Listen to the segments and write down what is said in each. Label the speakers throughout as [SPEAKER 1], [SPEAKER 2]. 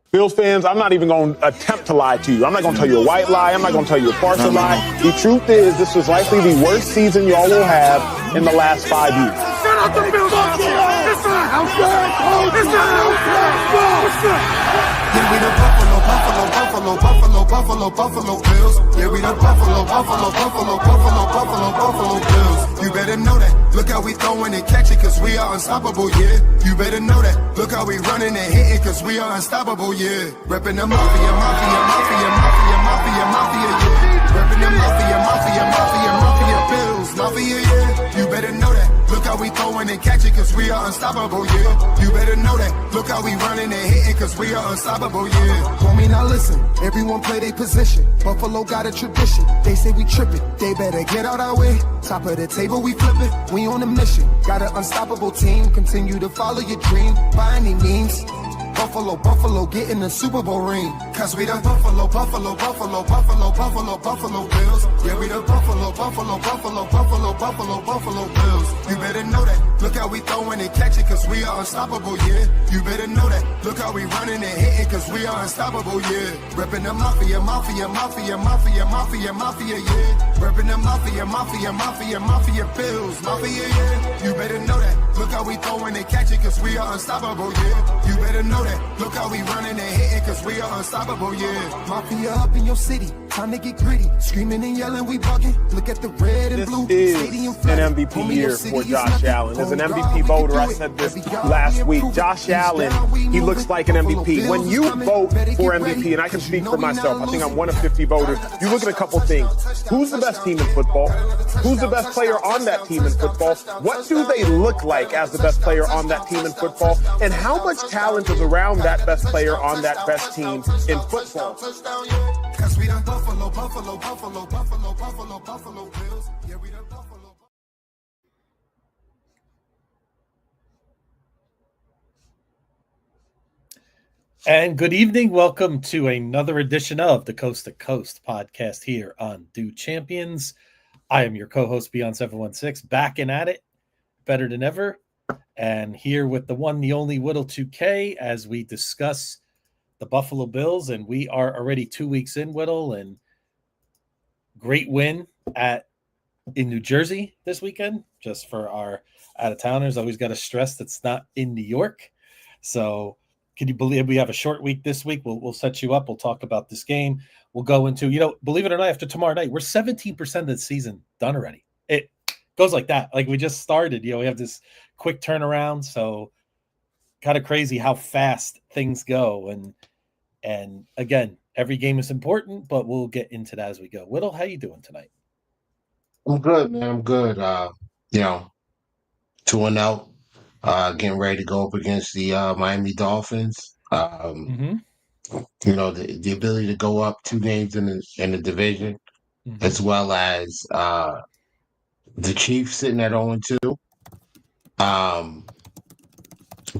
[SPEAKER 1] Bills fans, I'm not even going to attempt to lie to you. I'm not going to tell you a white lie. I'm not going to tell you a partial lie. The truth is, this was likely the worst season y'all will have in the last 5 years.
[SPEAKER 2] Shut up, the Bills! It's not outside! It's not outside! Yeah, we the Buffalo Bills. Yeah, we the Buffalo Bills. You better know that. Look how we throwing and catching, cause we are unstoppable, yeah. You better know that. Look how we running and hitting, cause we are unstoppable, yeah. Reppin' the mafia, yeah. Reppin' the mafia, Bills, mafia, yeah. You better know that. Look how we throwing and catching, cause we are unstoppable, yeah. You better know that. Look how we running and hitting, cause we are unstoppable, yeah. Homie, now listen, everyone play their position. Buffalo got a tradition. They say we trippin', they better get out our way. Top of the table, we flippin', we on a mission. Got an unstoppable team, continue to follow your dream by any means. Buffalo, get in the Super Bowl ring. Cause we the Buffalo Bills. Yeah, we the Buffalo Bills. You better know that. Look how we throwing and catching, cause we are unstoppable, yeah. You better know that. Look how we running and hitting, cause we are unstoppable, yeah. Reppin' the mafia, yeah. Reppin' the mafia, Bills, mafia, yeah. You better know that. Look how we throwing and catching, cause we are unstoppable, yeah. You better know that. Look how we running and hitting, cause we are unstoppable, yeah. Mafia up in your city, time to get gritty. Screaming and yelling, we bugging. Look at the red and blue.
[SPEAKER 1] This is an MVP year for Josh Allen. As an MVP voter, I said this last week. Josh Allen, he looks like an MVP. When you vote for MVP, and I can speak for myself, I think I'm one of 50 voters, you look at a couple things. Who's the best team in football? Who's the best player on that team in football? What do they look like as the best player on that team in football? And how much talent is around that best player on that best team in football?
[SPEAKER 2] Cause we the Buffalo Bills. Yeah, we the Buffalo.
[SPEAKER 3] And good evening. Welcome to another edition of the Coast to Coast podcast here on Do Champions. I am your co-host Beyond 716, back and at it, better than ever. And here with the one, the only Whittle 2K as we discuss the Buffalo Bills. And we are already 2 weeks in, Whittle, and great win in New Jersey this weekend. Just for our out-of-towners, always got to stress that's not in New York. So can you believe we have a short week this week? We'll set you up. We'll talk about this game. We'll go into, believe it or not, after tomorrow night, we're 17% of the season done already. It goes like that. Like we just started, we have this quick turnaround. So kind of crazy how fast things go. And again, every game is important, but we'll get into that as we go. Whittle, how you doing tonight?
[SPEAKER 4] I'm good, man. I'm good. 2-0. Getting ready to go up against the Miami Dolphins. The ability to go up 2 games in the division, as well as the Chiefs sitting at 0-2.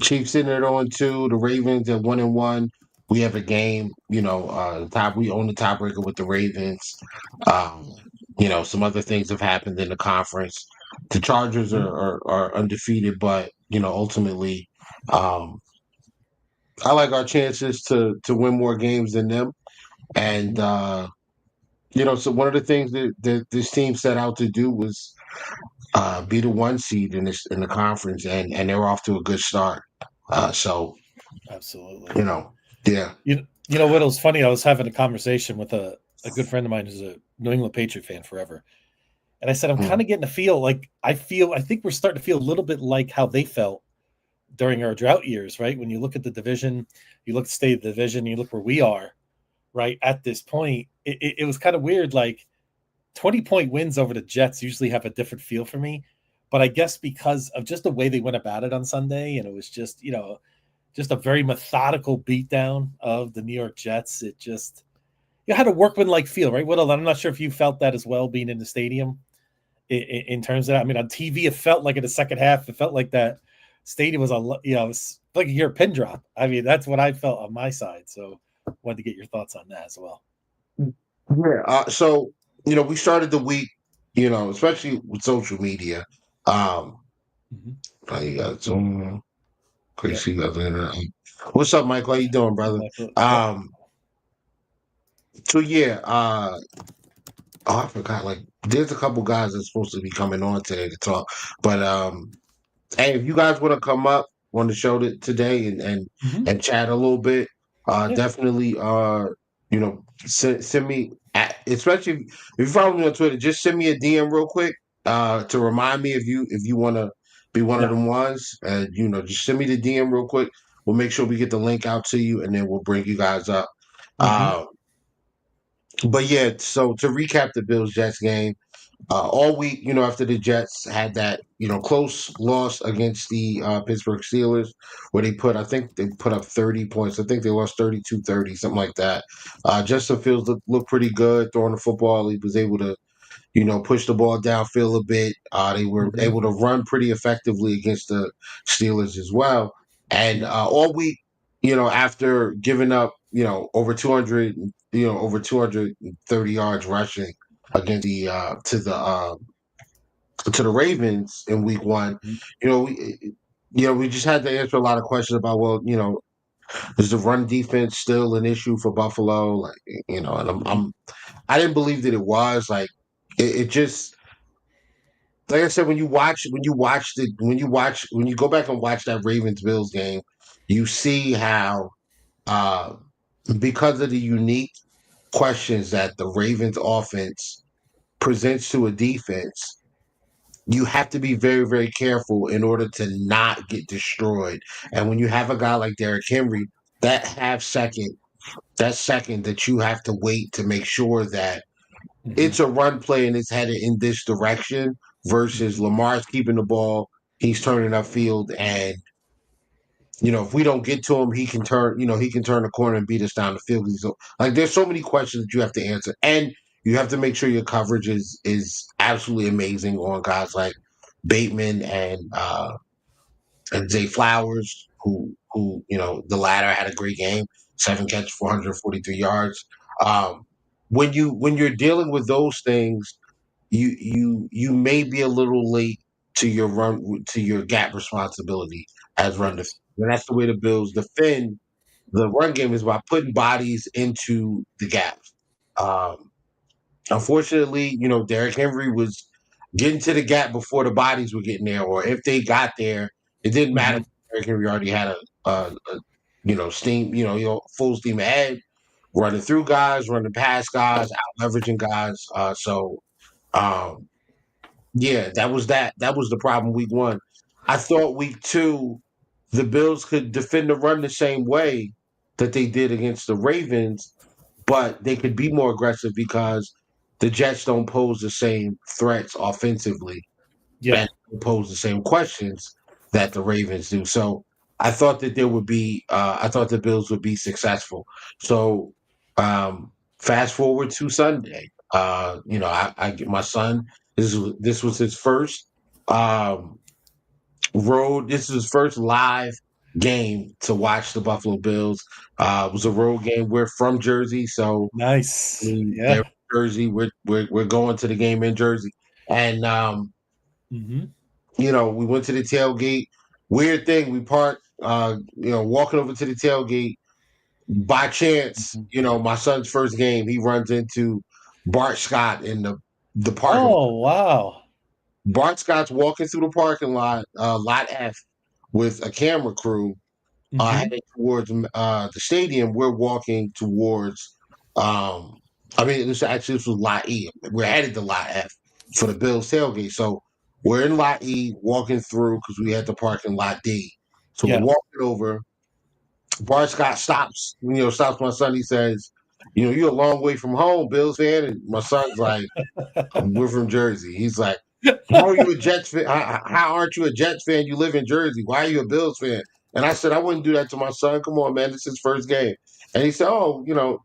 [SPEAKER 4] Chiefs sitting at 0-2. The Ravens at 1-1. We have a game. We own the tiebreaker with the Ravens. Some other things have happened in the conference. The Chargers are undefeated, but ultimately, I like our chances to win more games than them. And so one of the things that this team set out to do was be the 1 seed in the conference, and they were off to a good start.
[SPEAKER 3] Absolutely,
[SPEAKER 4] yeah.
[SPEAKER 3] Whittle's funny. I was having a conversation with a good friend of mine who's a New England Patriot fan forever. And I said, I'm kind of getting a feel like I think we're starting to feel a little bit like how they felt during our drought years, right? When you look at the division, you look at the state of the division, you look where we are, right? At this point, it was kind of weird. Like 20-point wins over the Jets usually have a different feel for me. But I guess because of just the way they went about it on Sunday, and it was just, just a very methodical beatdown of the New York Jets. It just, had a workmanlike feel, right? Whittle, I'm not sure if you felt that as well, being in the stadium. In terms of that, I mean, on TV, it felt like in the second half, it felt like that stadium was it's like you hear a pin drop. I mean, that's what I felt on my side. So, wanted to get your thoughts on that as well.
[SPEAKER 4] Yeah. So, we started the week, especially with social media. You got some crazy other. What's up, Michael? How you doing, brother?
[SPEAKER 3] Michael. Yep.
[SPEAKER 4] Um, so yeah, oh, I forgot. Like, there's a couple guys that's supposed to be coming on today to talk, but hey, if you guys want to come up on the show today
[SPEAKER 3] Mhm.
[SPEAKER 4] and chat a little bit,
[SPEAKER 3] Yeah.
[SPEAKER 4] definitely send me especially if you follow me on Twitter, just send me a DM real quick to remind me if you want to be one of
[SPEAKER 3] Yeah.
[SPEAKER 4] them ones, and just send me the DM real quick. We'll make sure we get the link out to you, and then we'll bring you guys up.
[SPEAKER 3] Mhm.
[SPEAKER 4] Uh, but yeah, so to recap the Bills Jets game. All week, after the Jets had that, close loss against the Pittsburgh Steelers, where I think they put up 30 points. I think they lost 32-30, something like that. Justin Fields looked pretty good throwing the football. He was able to, push the ball downfield a bit. They were
[SPEAKER 3] Mhm.
[SPEAKER 4] able to run pretty effectively against the Steelers as well. And
[SPEAKER 3] Yeah.
[SPEAKER 4] all week, after giving up, over 230 yards rushing against the to the Ravens in week one,
[SPEAKER 3] Mhm.
[SPEAKER 4] we just had to answer a lot of questions about, well, is the run defense still an issue for Buffalo? Like, and
[SPEAKER 3] Mhm.
[SPEAKER 4] I didn't believe that it was. Like, it just, like I said, when you go back and watch that Ravens Bills game, you see how uh because of the unique questions that the Ravens offense presents to a defense, you have to be very, very careful in order to not get destroyed. And when you have a guy like Derrick Henry, that second that you have to wait to make sure that
[SPEAKER 3] Mhm.
[SPEAKER 4] it's a run play and it's headed in this direction versus
[SPEAKER 3] Mhm.
[SPEAKER 4] Lamar's keeping the ball, he's turning upfield, and if we don't get to him, he can turn the corner and beat us down the field. So, like, there's so many questions that you have to answer, and you have to make sure your coverage is absolutely amazing on guys like Bateman and Zay Flowers, who the latter had a great game, 7 catches, 443 yards. Um, when you're dealing with those things, you may be a little late to your gap responsibility as run defense.
[SPEAKER 3] Yes.
[SPEAKER 4] And that's the way the Bills defend the run game, is by putting bodies into the gaps. Um, Unfortunately, Derrick Henry was getting to the gap before the bodies were getting there, or if they got there, it didn't matter.
[SPEAKER 3] Mhm.
[SPEAKER 4] Derrick Henry already had steam, full steam ahead, running through guys, running past guys, out leveraging guys. Um, yeah, that was the problem week one. I thought week two, the Bills could defend the run the same way that they did against the Ravens, but they could be more aggressive because the Jets don't pose the same threats offensively
[SPEAKER 3] Yeah.
[SPEAKER 4] and pose the same questions that the Ravens do. So I thought that I thought the Bills would be successful. So fast forward to Sunday. I get my son. This was his first um, road. This is his first live game to watch the Buffalo Bills. It was a road game. We're from Jersey, so
[SPEAKER 3] Nice.
[SPEAKER 4] they're
[SPEAKER 3] Yeah.
[SPEAKER 4] in Jersey. We're going to the game in Jersey, and
[SPEAKER 3] Mhm.
[SPEAKER 4] we went to the tailgate. Weird thing, we parked. Walking over to the tailgate by chance.
[SPEAKER 3] Mhm.
[SPEAKER 4] My son's first game, he runs into Bart Scott in the parking lot.
[SPEAKER 3] Oh, wow.
[SPEAKER 4] Bart Scott's walking through the parking lot, lot F, with a camera crew
[SPEAKER 3] Mhm.
[SPEAKER 4] heading towards the stadium. We're walking towards. I mean, this was Lot E. We're headed to Lot F for the Bills tailgate. So we're in Lot E, walking through because we had to park in Lot D. So we're
[SPEAKER 3] Yeah.
[SPEAKER 4] walking over. Bart Scott stops my son. He says, "You're a long way from home, Bills fan." And my son's like, "We're from Jersey." He's like, "How are you a Jets fan? How aren't you a Jets fan? You live in Jersey. Why are you a Bills fan?" And I said, "I wouldn't do that to my son. Come on, man. This is his first game." And he said, "Oh,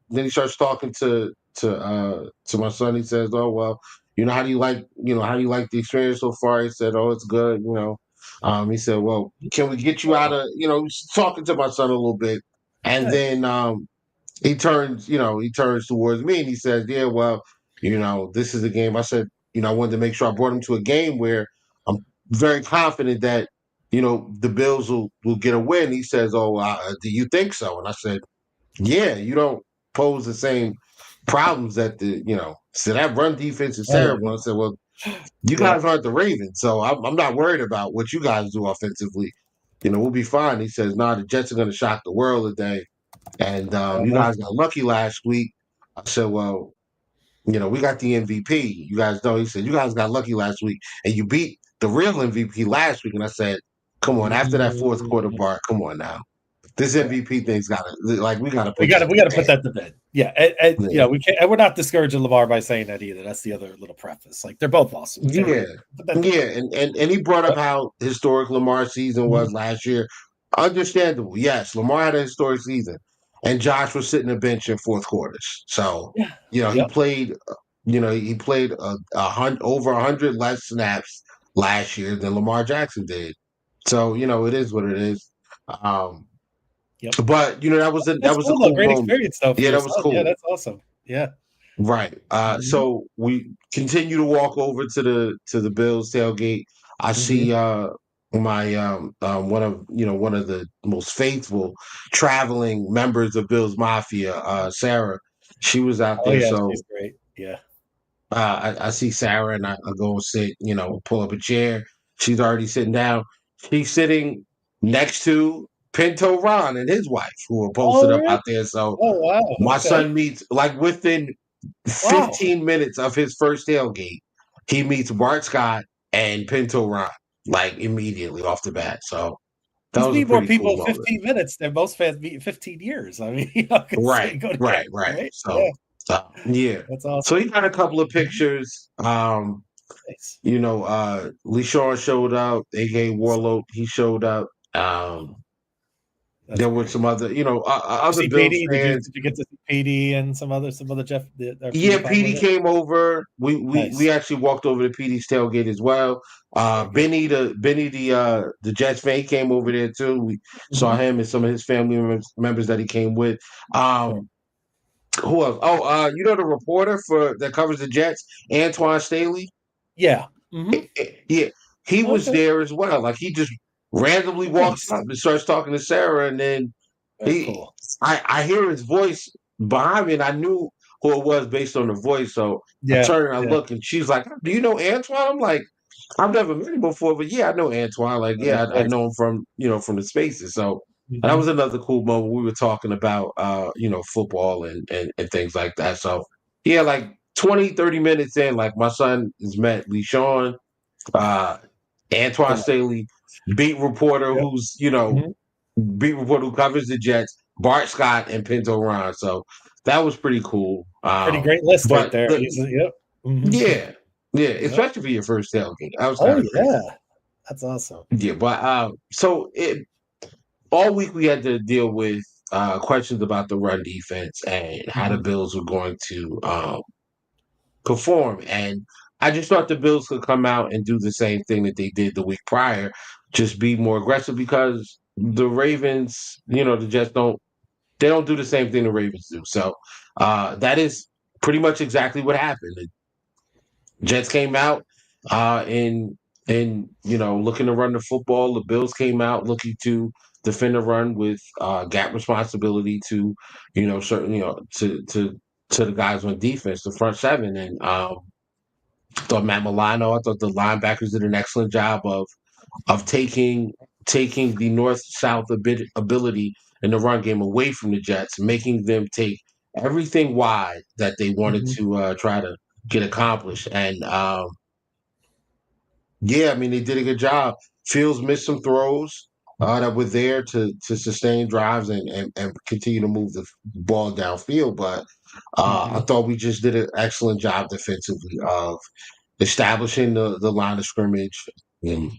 [SPEAKER 4] Then he starts talking to my son. He says, "Oh, well, how do you like the experience so far?" He said, "Oh, it's good. He said, "Well, can we get you out of he's talking to my son a little bit, and
[SPEAKER 3] Nice.
[SPEAKER 4] then he turns towards me and he says, "Yeah, well, this is a game." I said, I wanted to make sure I brought him to a game where I'm very confident that the Bills will get a win. He says, "Oh, do you think so?" And I said, "Yeah, you don't pose the same problems that so that run defense is
[SPEAKER 3] Oh,
[SPEAKER 4] terrible." I said, "Well, you
[SPEAKER 3] yeah.
[SPEAKER 4] guys aren't the Ravens, so I'm not worried about what you guys do offensively. We'll be fine." He says, "No, the Jets are going to shock the world today, and you
[SPEAKER 3] Uh-huh.
[SPEAKER 4] guys got lucky last week." I said, "Well, we got the MVP. You guys know." He said, "You guys got lucky last week, and you beat the real MVP last week." And I said, "Come on, after that fourth quarter
[SPEAKER 3] Mm,
[SPEAKER 4] part, come on now. This
[SPEAKER 3] yeah.
[SPEAKER 4] MVP thing's got to we got to
[SPEAKER 3] We
[SPEAKER 4] put
[SPEAKER 3] got
[SPEAKER 4] that
[SPEAKER 3] to
[SPEAKER 4] to
[SPEAKER 3] put that to bed. Yeah,
[SPEAKER 4] bed."
[SPEAKER 3] we can't. And we're not discouraging Lamar by saying that either. That's the other little preface. Like they're both awesome. Okay,
[SPEAKER 4] Yeah,
[SPEAKER 3] put that to
[SPEAKER 4] yeah,
[SPEAKER 3] bed.
[SPEAKER 4] and he brought up how historic Lamar's season
[SPEAKER 3] Mhm.
[SPEAKER 4] was last year. Understandable, yes. Lamar had a historic season, and Josh was sitting the bench in fourth quarters. So
[SPEAKER 3] Yeah.
[SPEAKER 4] he
[SPEAKER 3] Yep.
[SPEAKER 4] played. He played over 100 less snaps last year than Lamar Jackson did. So it is what it is. Um,
[SPEAKER 3] Yep.
[SPEAKER 4] but that
[SPEAKER 3] That's
[SPEAKER 4] was a
[SPEAKER 3] cool though.
[SPEAKER 4] cool
[SPEAKER 3] Great
[SPEAKER 4] moment.
[SPEAKER 3] experience though for
[SPEAKER 4] Yeah,
[SPEAKER 3] your
[SPEAKER 4] that was
[SPEAKER 3] son. Yeah,
[SPEAKER 4] cool.
[SPEAKER 3] that's awesome. Yeah.
[SPEAKER 4] Right.
[SPEAKER 3] Mhm.
[SPEAKER 4] So we continue to walk over to the Bills tailgate. I
[SPEAKER 3] Mhm.
[SPEAKER 4] see my one of the most faithful traveling members of Bills Mafia, Sarah. She was out
[SPEAKER 3] Oh
[SPEAKER 4] there.
[SPEAKER 3] yeah,
[SPEAKER 4] So
[SPEAKER 3] she's great. Yeah.
[SPEAKER 4] I see Sarah and I go and sit, pull up a chair. She's already sitting down. She's sitting next to Pinto Ron and his wife, who are
[SPEAKER 3] Oh
[SPEAKER 4] posted up
[SPEAKER 3] really?
[SPEAKER 4] out there. So
[SPEAKER 3] Oh wow.
[SPEAKER 4] my
[SPEAKER 3] Okay.
[SPEAKER 4] son meets like within
[SPEAKER 3] Wow.
[SPEAKER 4] 15 minutes of his first tailgate, he meets Bart Scott and Pinto Ron like immediately off the bat. So that
[SPEAKER 3] He's
[SPEAKER 4] was a
[SPEAKER 3] meet more
[SPEAKER 4] pretty
[SPEAKER 3] people
[SPEAKER 4] cool
[SPEAKER 3] in
[SPEAKER 4] moment.
[SPEAKER 3] 15 minutes than most fans meet in 15 years. I mean, because
[SPEAKER 4] Right,
[SPEAKER 3] they go together,
[SPEAKER 4] right, right.
[SPEAKER 3] right? Yeah,
[SPEAKER 4] So yeah.
[SPEAKER 3] that's
[SPEAKER 4] So
[SPEAKER 3] awesome.
[SPEAKER 4] he got a couple of
[SPEAKER 3] Mhm.
[SPEAKER 4] pictures.
[SPEAKER 3] Nice.
[SPEAKER 4] LeSean showed up, aka Warlow, he showed up. Um,
[SPEAKER 3] That's
[SPEAKER 4] there were
[SPEAKER 3] great.
[SPEAKER 4] some other,
[SPEAKER 3] You
[SPEAKER 4] other
[SPEAKER 3] see
[SPEAKER 4] Bills
[SPEAKER 3] PD?
[SPEAKER 4] fans.
[SPEAKER 3] Did you get to see PD and some other Jeff or
[SPEAKER 4] Yeah,
[SPEAKER 3] PD Pod
[SPEAKER 4] PD
[SPEAKER 3] was it?
[SPEAKER 4] came over. We
[SPEAKER 3] Nice.
[SPEAKER 4] actually walked over to PD's tailgate as well.
[SPEAKER 3] Very good.
[SPEAKER 4] Benny the Jets fan he came over there too. We saw
[SPEAKER 3] Mhm.
[SPEAKER 4] him and some of his family members that he came with.
[SPEAKER 3] Sure.
[SPEAKER 4] Who else? Oh, the reporter for that covers the Jets, Antoine Staley.
[SPEAKER 3] Yeah. Mhm.
[SPEAKER 4] Yeah, he was
[SPEAKER 3] Okay.
[SPEAKER 4] there as well. Like he just randomly walks
[SPEAKER 3] Nice.
[SPEAKER 4] up and starts talking to Sarah, and then
[SPEAKER 3] Very
[SPEAKER 4] he,
[SPEAKER 3] cool.
[SPEAKER 4] I hear his voice behind me, and I knew who it was based on the voice. So I
[SPEAKER 3] Yeah.
[SPEAKER 4] turn and I
[SPEAKER 3] Yeah.
[SPEAKER 4] look, and she's like, "Do you know Antoine?" I'm like, "I've never met him before, but yeah, I know Antoine. Like,
[SPEAKER 3] Of
[SPEAKER 4] yeah, I
[SPEAKER 3] course.
[SPEAKER 4] know him from from the Spaces." So that
[SPEAKER 3] Mhm.
[SPEAKER 4] was another cool moment. We were talking about football and things like that. So yeah, like 20, 30 minutes in, like my son has met LeSean, uh, Antoine
[SPEAKER 3] Yeah.
[SPEAKER 4] Staley, beat reporter
[SPEAKER 3] Yep.
[SPEAKER 4] who's
[SPEAKER 3] Mhm.
[SPEAKER 4] beat reporter who covers the Jets, Bart Scott and Pinto Ron. So that was pretty cool.
[SPEAKER 3] Pretty great list right
[SPEAKER 4] But
[SPEAKER 3] there. Yep. Mhm.
[SPEAKER 4] yeah, yeah,
[SPEAKER 3] Yep.
[SPEAKER 4] especially for your first tailgate, that was
[SPEAKER 3] Oh
[SPEAKER 4] kind of crazy.
[SPEAKER 3] yeah. That's awesome.
[SPEAKER 4] Yeah, but all week we had to deal with questions about the run defense and how the
[SPEAKER 3] Mhm.
[SPEAKER 4] Bills were going to perform. And I just thought the Bills could come out and do the same thing that they did the week prior, just be more aggressive because the Ravens, the Jets don't do the same thing the Ravens do. So that is pretty much exactly what happened. The Jets came out and looking to run the football. The Bills came out looking to defend the run with gap responsibility to certain to the guys on defense, the front seven, and I thought Matt Milano, I thought the linebackers did an excellent job of taking the north south ability in the run game away from the Jets, making them take everything wide that they wanted
[SPEAKER 3] Mhm.
[SPEAKER 4] to try to get accomplished. And yeah, I mean they did a good job. Fields missed some throws that were there to sustain drives and continue to move the ball downfield, but I
[SPEAKER 3] Mhm.
[SPEAKER 4] thought we just did an excellent job defensively of establishing the line of scrimmage and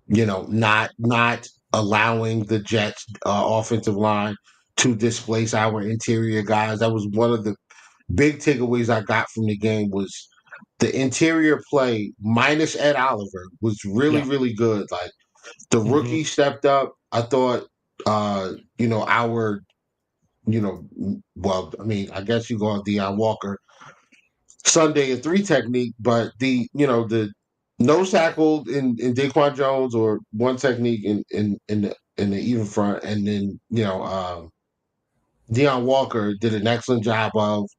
[SPEAKER 4] not allowing the Jets offensive line to displace our interior guys. That was one of the big takeaways I got from the game was the interior play minus Ed Oliver was really
[SPEAKER 3] Yeah.
[SPEAKER 4] really good. Like the
[SPEAKER 3] Mhm.
[SPEAKER 4] rookie stepped up. I thought our well, I mean, I guess you go on Deion Walker Sunday and three technique, but the nose tackle in Daquan Jones, or one technique in the even front, and then Deion Walker did an excellent job of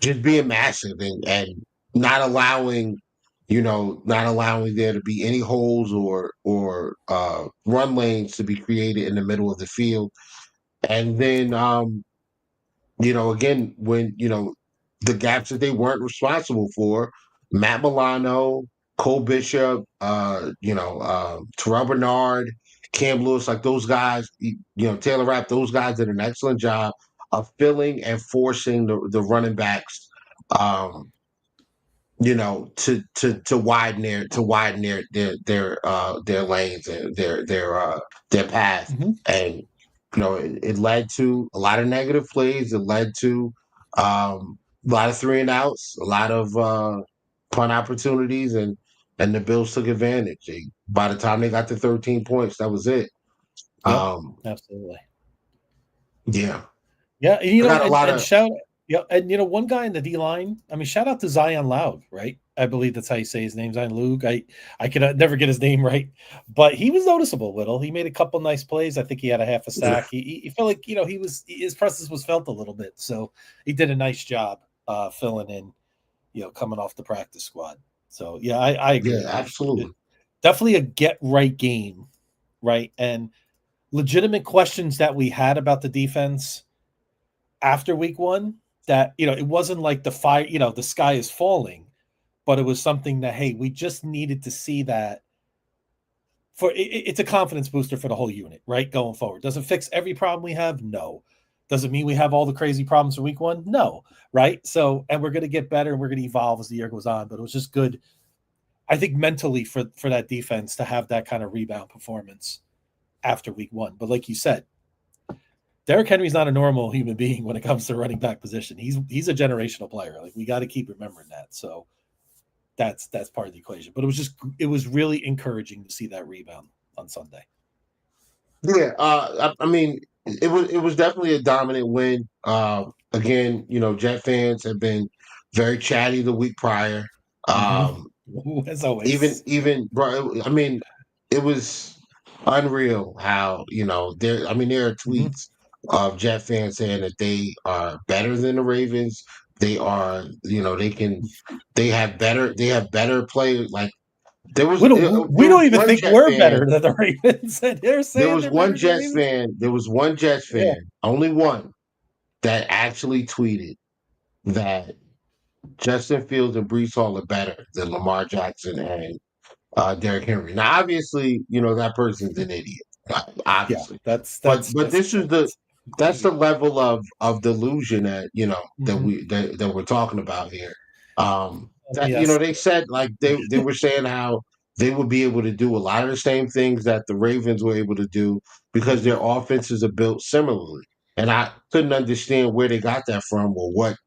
[SPEAKER 4] just being massive and not allowing not allowing there to be any holes or run lanes to be created in the middle of the field. And then again, when the gaps that they weren't responsible for, Matt Milano, Cole Bishop, Terrell Bernard, Cam Lewis, like those guys, Taylor Rapp, those guys did an excellent job of filling and forcing the running backs, um, to widen their lanes and their path.
[SPEAKER 3] Mhm.
[SPEAKER 4] And it led to a lot of negative plays. It led to a lot of 3-and-outs, a lot of punt opportunities, and the Bills took advantage. By the time they got to 13 points, that was it.
[SPEAKER 3] Yep,
[SPEAKER 4] Um,
[SPEAKER 3] absolutely.
[SPEAKER 4] yeah,
[SPEAKER 3] Yeah,
[SPEAKER 4] I got a lot
[SPEAKER 3] and
[SPEAKER 4] of
[SPEAKER 3] shout yeah, and one guy in the D line. I mean, shout out to Zion Loud, right? I believe that's how you say his name, Zion Loug. I could never get his name right, but he was noticeable. Whittle. He made a couple nice plays. I think he had a half a sack. He felt like his presence was felt a little bit, so he did a nice job filling in. Coming off the practice squad. So yeah, I
[SPEAKER 4] yeah,
[SPEAKER 3] agree.
[SPEAKER 4] absolutely.
[SPEAKER 3] Definitely a get right game, right? And legitimate questions that we had about the defense after week one, that it wasn't like the fire, the sky is falling, but it was something that, hey, we just needed to see that. It's a confidence booster for the whole unit, right? Going forward. Does it fix every problem we have? No. Does it mean we have all the crazy problems for week one? No. Right. So, and we're going to get better and we're going to evolve as the year goes on, but it was just good, I think, mentally for that defense to have that kind of rebound performance after week one. But like you said, Derrick Henry's not a normal human being when it comes to running back position. He's a generational player. Like, we got to keep remembering that. So that's part of the equation. But it was really encouraging to see that rebound on Sunday.
[SPEAKER 4] Yeah, I mean, it was definitely a dominant win. Again, Jet fans have been very chatty the week prior. Um,
[SPEAKER 3] As
[SPEAKER 4] even
[SPEAKER 3] always.
[SPEAKER 4] even bro, I mean, it was unreal how there are
[SPEAKER 3] Mhm.
[SPEAKER 4] tweets of Jet fans saying that they are better than the Ravens. They are, they have better players. Like
[SPEAKER 3] We
[SPEAKER 4] there
[SPEAKER 3] don't
[SPEAKER 4] was
[SPEAKER 3] even
[SPEAKER 4] one
[SPEAKER 3] think
[SPEAKER 4] Jet
[SPEAKER 3] we're better
[SPEAKER 4] fan.
[SPEAKER 3] than the Ravens, and they're
[SPEAKER 4] There
[SPEAKER 3] saying
[SPEAKER 4] was
[SPEAKER 3] they're
[SPEAKER 4] one
[SPEAKER 3] better than the
[SPEAKER 4] Jets
[SPEAKER 3] Ravens.
[SPEAKER 4] fan. There was one Jets
[SPEAKER 3] Yeah.
[SPEAKER 4] fan, only one, that actually tweeted that Justin Fields and Brees Hall are better than Lamar Jackson and Derrick Henry. Now, obviously, that person's an idiot,
[SPEAKER 3] Yeah.
[SPEAKER 4] obviously. But
[SPEAKER 3] That's just
[SPEAKER 4] this is that's the level of delusion that that
[SPEAKER 3] Mhm.
[SPEAKER 4] that we're talking about here. That
[SPEAKER 3] Yes.
[SPEAKER 4] they said, like, they were saying how they would be able to do a lot of the same things that the Ravens were able to do because
[SPEAKER 3] Mhm.
[SPEAKER 4] their offenses are built similarly. And I couldn't understand where they got that from or what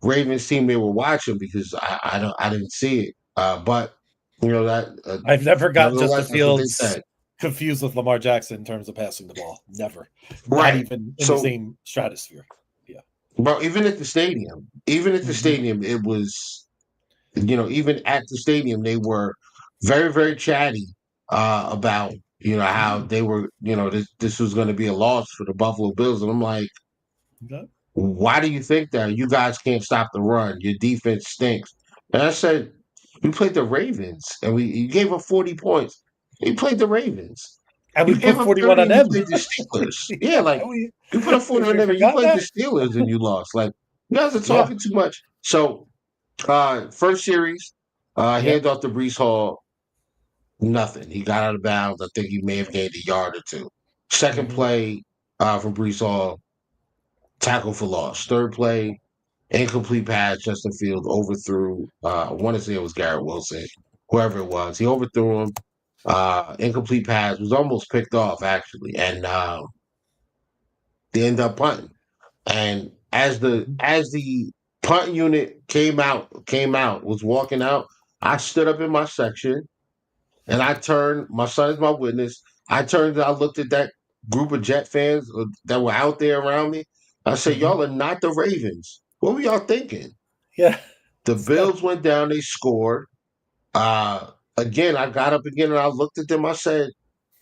[SPEAKER 4] Ravens team they were watching, because I didn't see it. But that
[SPEAKER 3] I've never got Justin
[SPEAKER 4] nevertheless, that's what they
[SPEAKER 3] Fields
[SPEAKER 4] said.
[SPEAKER 3] confused with Lamar Jackson in terms of passing the ball. Never. Not
[SPEAKER 4] Right.
[SPEAKER 3] even in the
[SPEAKER 4] So,
[SPEAKER 3] same stratosphere. Yeah.
[SPEAKER 4] bro, even at the
[SPEAKER 3] Mhm.
[SPEAKER 4] stadium, it was, even at the stadium, they were very, very chatty about, how they were, this was going to be a loss for the Buffalo Bills. And I'm like,
[SPEAKER 3] Okay.
[SPEAKER 4] why do you think that? You guys can't stop the run. Your defense stinks. And I said, we played the Ravens, and you gave up 40 points. You played the Ravens.
[SPEAKER 3] And we
[SPEAKER 4] You
[SPEAKER 3] put
[SPEAKER 4] gave up
[SPEAKER 3] 41
[SPEAKER 4] 30,
[SPEAKER 3] on
[SPEAKER 4] and you
[SPEAKER 3] them.
[SPEAKER 4] played the Steelers. Yeah,
[SPEAKER 3] Yeah,
[SPEAKER 4] like, you put up 40 on
[SPEAKER 3] we
[SPEAKER 4] them, and you
[SPEAKER 3] forgot
[SPEAKER 4] played the
[SPEAKER 3] that.
[SPEAKER 4] Steelers, and you lost. Like, you guys are
[SPEAKER 3] Yeah.
[SPEAKER 4] talking too much. So, first series,
[SPEAKER 3] Yep.
[SPEAKER 4] handoff to Brees Hall, nothing. He got out of bounds. I think he may have gained a yard or two. Second
[SPEAKER 3] Mhm.
[SPEAKER 4] play from Brees Hall, tackle for loss. Third play, incomplete pass. Justin Fields overthrew. I want to say it was Garrett Wilson, whoever it was. He overthrew him. Incomplete pass was almost picked off, actually, and they ended up punting. And
[SPEAKER 3] Mhm.
[SPEAKER 4] as the punt unit came out, was walking out, I stood up in my section and I turned. My son is my witness. I turned and I looked at that group of Jet fans that were out there around me. I said,
[SPEAKER 3] Mhm.
[SPEAKER 4] "Y'all are not the Ravens. What were y'all thinking?"
[SPEAKER 3] Yeah.
[SPEAKER 4] The
[SPEAKER 3] So,
[SPEAKER 4] Bills went down. They scored. again, I got up again and I looked at them. I said,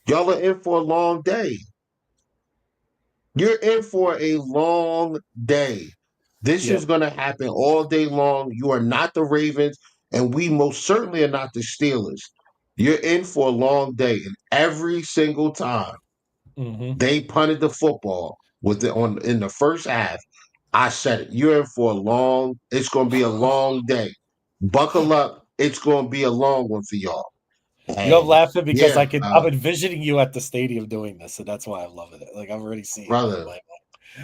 [SPEAKER 4] y'all are in for a long day. You're in for a long day. This
[SPEAKER 3] Yep.
[SPEAKER 4] is going to happen all day long. You are not the Ravens, and we most certainly are not the Steelers. You're in for a long day. And every single time
[SPEAKER 3] Hmm.
[SPEAKER 4] they punted the football in the first half, I said it. You're in for a long, it's going to be a long day. Buckle up. It's going to be a long one for y'all.
[SPEAKER 3] I'm
[SPEAKER 4] And
[SPEAKER 3] laughing because
[SPEAKER 4] yeah,
[SPEAKER 3] I'm envisioning you at the stadium doing this, and that's why I'm loving it. Like I'm already seeing it in
[SPEAKER 4] brother,
[SPEAKER 3] my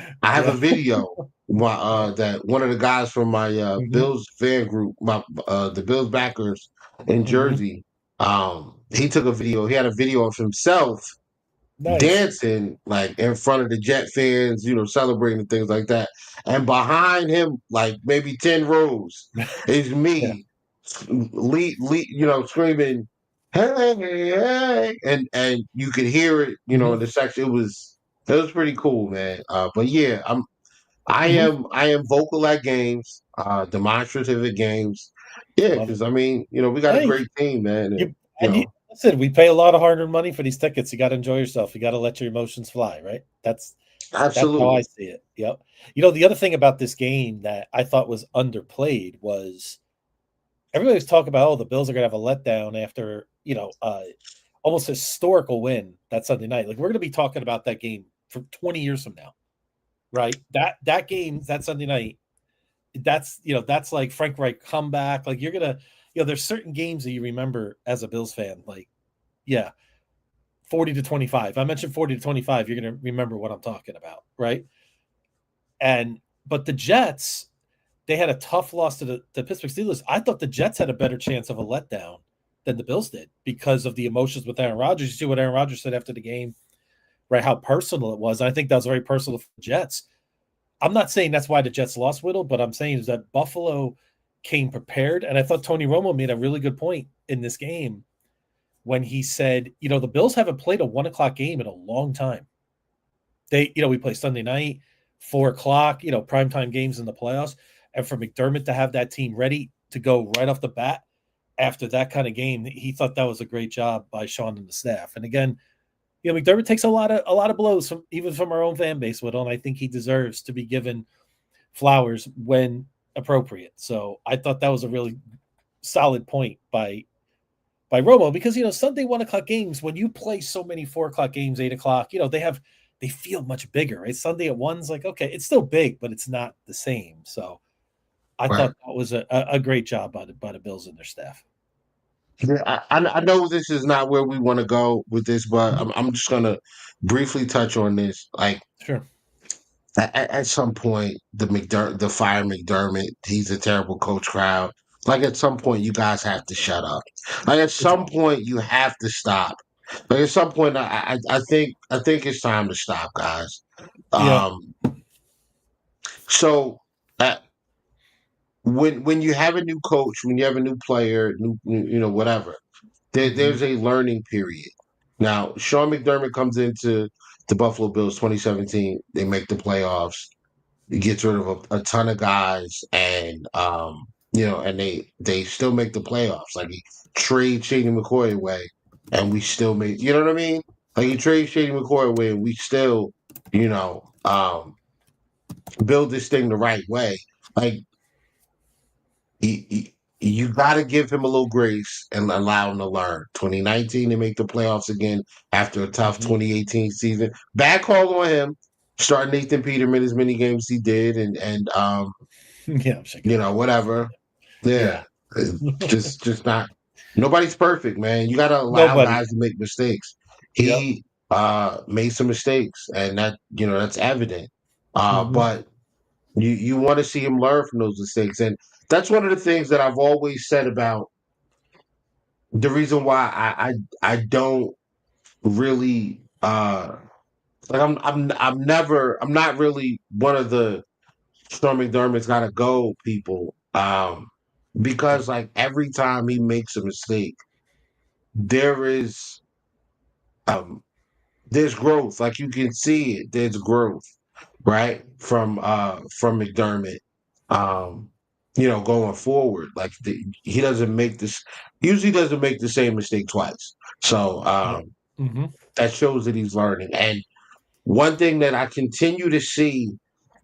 [SPEAKER 3] mind.
[SPEAKER 4] I have a
[SPEAKER 3] Yeah.
[SPEAKER 4] video that one of the guys from my
[SPEAKER 3] Hmm.
[SPEAKER 4] Bills fan group, the Bills backers in
[SPEAKER 3] Hmm.
[SPEAKER 4] Jersey, he took a video. He had a video of himself
[SPEAKER 3] Nice.
[SPEAKER 4] dancing like in front of the Jet fans, celebrating and things like that. And behind him, like maybe 10 rows, is
[SPEAKER 3] Yeah.
[SPEAKER 4] me, screaming, "Hey, hey!" And you could hear it, in
[SPEAKER 3] Hmm.
[SPEAKER 4] the section. It was pretty cool, man. But yeah, I
[SPEAKER 3] Hmm.
[SPEAKER 4] am I am vocal at games, demonstrative at games. Yeah,
[SPEAKER 3] Love it.
[SPEAKER 4] because I mean, we got a
[SPEAKER 3] Hey,
[SPEAKER 4] great team, man, and
[SPEAKER 3] you listen. We pay a lot of hard-earned money for these tickets. You got to enjoy yourself. You got to let your emotions fly, right? That's how I
[SPEAKER 4] absolutely.
[SPEAKER 3] see it. Yep. The other thing about this game that I thought was underplayed was everybody was talking about, oh, the Bills are going to have a letdown after, almost historical win that Sunday night. Like we're going to be talking about that game for 20 years from now, right? That game that Sunday night, that's like Frank Reich comeback. Like you're gonna, there's certain games that you remember as a Bills fan. Like, yeah, 40-25. I mentioned 40-25. You're gonna remember what I'm talking about, right? And but the Jets, they had a tough loss to the Pittsburgh Steelers. I thought the Jets had a better chance of a letdown than the Bills did because of the emotions with Aaron Rodgers. You see what Aaron Rodgers said after the game, right? How personal it was. I think that was very personal for the Jets. I'm not saying that's why the Jets lost Whittle, but I'm saying is that Buffalo came prepared. And I thought Tony Romo made a really good point in this game when he said, the Bills haven't played a 1 o'clock game in a long time. We play Sunday night, 4 o'clock, primetime games in the playoffs. And for McDermott to have that team ready to go right off the bat after that kind of game, he thought that was a great job by Sean and the staff. And again, McDermott takes a lot of blows from even from our own fan base, Whittle, and I think he deserves to be given flowers when appropriate. So I thought that was a really solid point by Romo because Sunday 1 o'clock games, when you play so many 4 o'clock games, 8 o'clock, they feel much bigger, right? Sunday at one's like, okay, it's still big, but it's not the same. So I
[SPEAKER 4] Right.
[SPEAKER 3] thought that was a great job by the Bills and their staff.
[SPEAKER 4] Yeah, I know this is not where we want to go with this, but
[SPEAKER 3] Mhm.
[SPEAKER 4] I'm just gonna briefly touch on this. Like
[SPEAKER 3] Sure.
[SPEAKER 4] at some point, the fire McDermott, he's a terrible coach crowd. Like at some point, you guys have to shut up. Like at
[SPEAKER 3] It's
[SPEAKER 4] some point, you have to stop. Like at some point, I think it's time to stop, guys.
[SPEAKER 3] yeah.
[SPEAKER 4] Um, so uh, when you have a new coach, when you have a new player, whatever,
[SPEAKER 3] Hmm.
[SPEAKER 4] there's a learning period. Now, Sean McDermott comes into the Buffalo Bills 2017. They make the playoffs. He gets rid of a ton of guys, and and they still make the playoffs. Like he trade Shady McCoy away, and we still made. You know what I mean? Like he trade Shady McCoy away, and we still, build this thing the right way. Like you got to give him a little grace and allow him to learn. 2019, they make the playoffs again after a tough
[SPEAKER 3] Hmm.
[SPEAKER 4] 2018 season. Bad call on him. Start Nathan Peterman as many games he did, and
[SPEAKER 3] Yeah, I'm shaking my head.
[SPEAKER 4] whatever.
[SPEAKER 3] Yeah.
[SPEAKER 4] Yeah, just not. Nobody's perfect, man. You got to allow
[SPEAKER 3] Nobody.
[SPEAKER 4] guys to make mistakes.
[SPEAKER 3] Yep.
[SPEAKER 4] He made some mistakes, and that's evident.
[SPEAKER 3] Hmm.
[SPEAKER 4] But you want to see him learn from those mistakes, and that's one of the things that I've always said about the reason why I don't really like I'm not really one of the Sean McDermott's gotta go people because like every time he makes a mistake there is um there's growth, like you can see it, there's growth, right, from McDermott. um going forward. Like he doesn't make this. Usually doesn't make the same mistake twice. So
[SPEAKER 3] Yeah. Mm-hmm.
[SPEAKER 4] that shows that he's learning. And one thing that I continue to see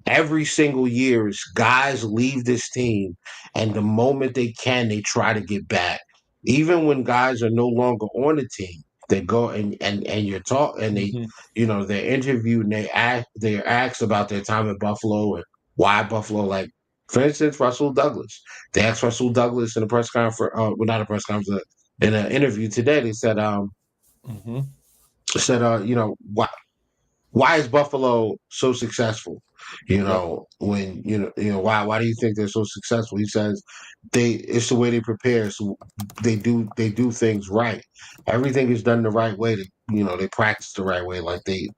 [SPEAKER 4] every single year is guys leave this team, and the moment they can, they try to get back. Even when guys are no longer on the team, they go and you're talk and they,
[SPEAKER 3] Mm-hmm.
[SPEAKER 4] they're interviewed and they're asked about their time at Buffalo and why Buffalo. Like for instance, Russell Douglas. They asked Russell Douglas in a press conference, well, not a press conference, in an interview today. They
[SPEAKER 3] Mm-hmm.
[SPEAKER 4] said, why is Buffalo so successful?
[SPEAKER 3] Yep.
[SPEAKER 4] When why do you think they're so successful? He says it's the way they prepare. So they do things right. Everything is done the right way. They practice the right way. Like the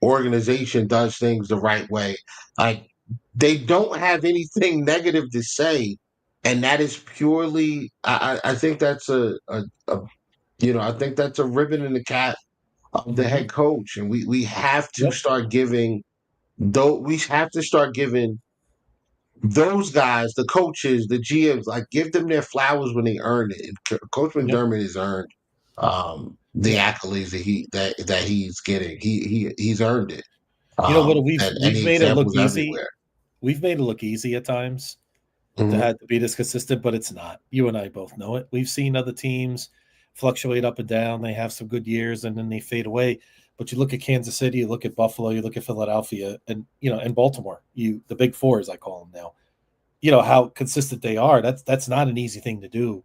[SPEAKER 4] organization does things the right way. Like they don't have anything negative to say, and that is purely. I think that's a I think that's a ribbon in the cap of the
[SPEAKER 3] Mm-hmm.
[SPEAKER 4] head coach, and we have to
[SPEAKER 3] Yep.
[SPEAKER 4] start giving though we have to start giving those guys, the coaches, the GMs, like give them their flowers when they earn it. And Coach
[SPEAKER 3] Yep.
[SPEAKER 4] McDermott has earned the
[SPEAKER 3] Yeah.
[SPEAKER 4] accolades that he's getting. He's earned it.
[SPEAKER 3] What
[SPEAKER 4] And
[SPEAKER 3] we've
[SPEAKER 4] the
[SPEAKER 3] made it look
[SPEAKER 4] examples
[SPEAKER 3] easy.
[SPEAKER 4] everywhere.
[SPEAKER 3] We've made it look easy at times to
[SPEAKER 4] Mhm.
[SPEAKER 3] have to be this consistent, but it's not. You and I both know it. We've seen other teams fluctuate up and down. They have some good years and then they fade away. But you look at Kansas City, you look at Buffalo, you look at Philadelphia, and Baltimore. The big four, as I call them now. How consistent they are. That's not an easy thing to do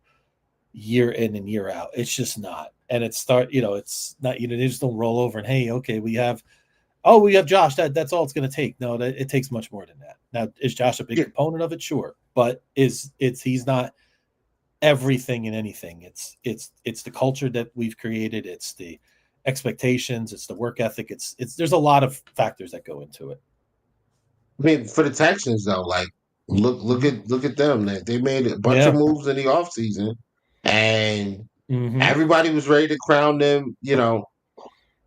[SPEAKER 3] year in and year out. It's just not. And it's not. They just don't roll over and hey, okay, we have Josh. That's all it's going to take. No, it takes much more than that. Now, is Josh a big
[SPEAKER 4] Yeah,
[SPEAKER 3] component of it? Sure, but he's not everything and anything. It's the culture that we've created. It's the expectations. It's the work ethic. It's there's a lot of factors that go into it.
[SPEAKER 4] I mean, for the Texans though, like
[SPEAKER 3] Mhm.
[SPEAKER 4] look at them. They made a bunch of
[SPEAKER 3] Yeah.
[SPEAKER 4] moves in the offseason, and
[SPEAKER 3] Hmm.
[SPEAKER 4] everybody was ready to crown them.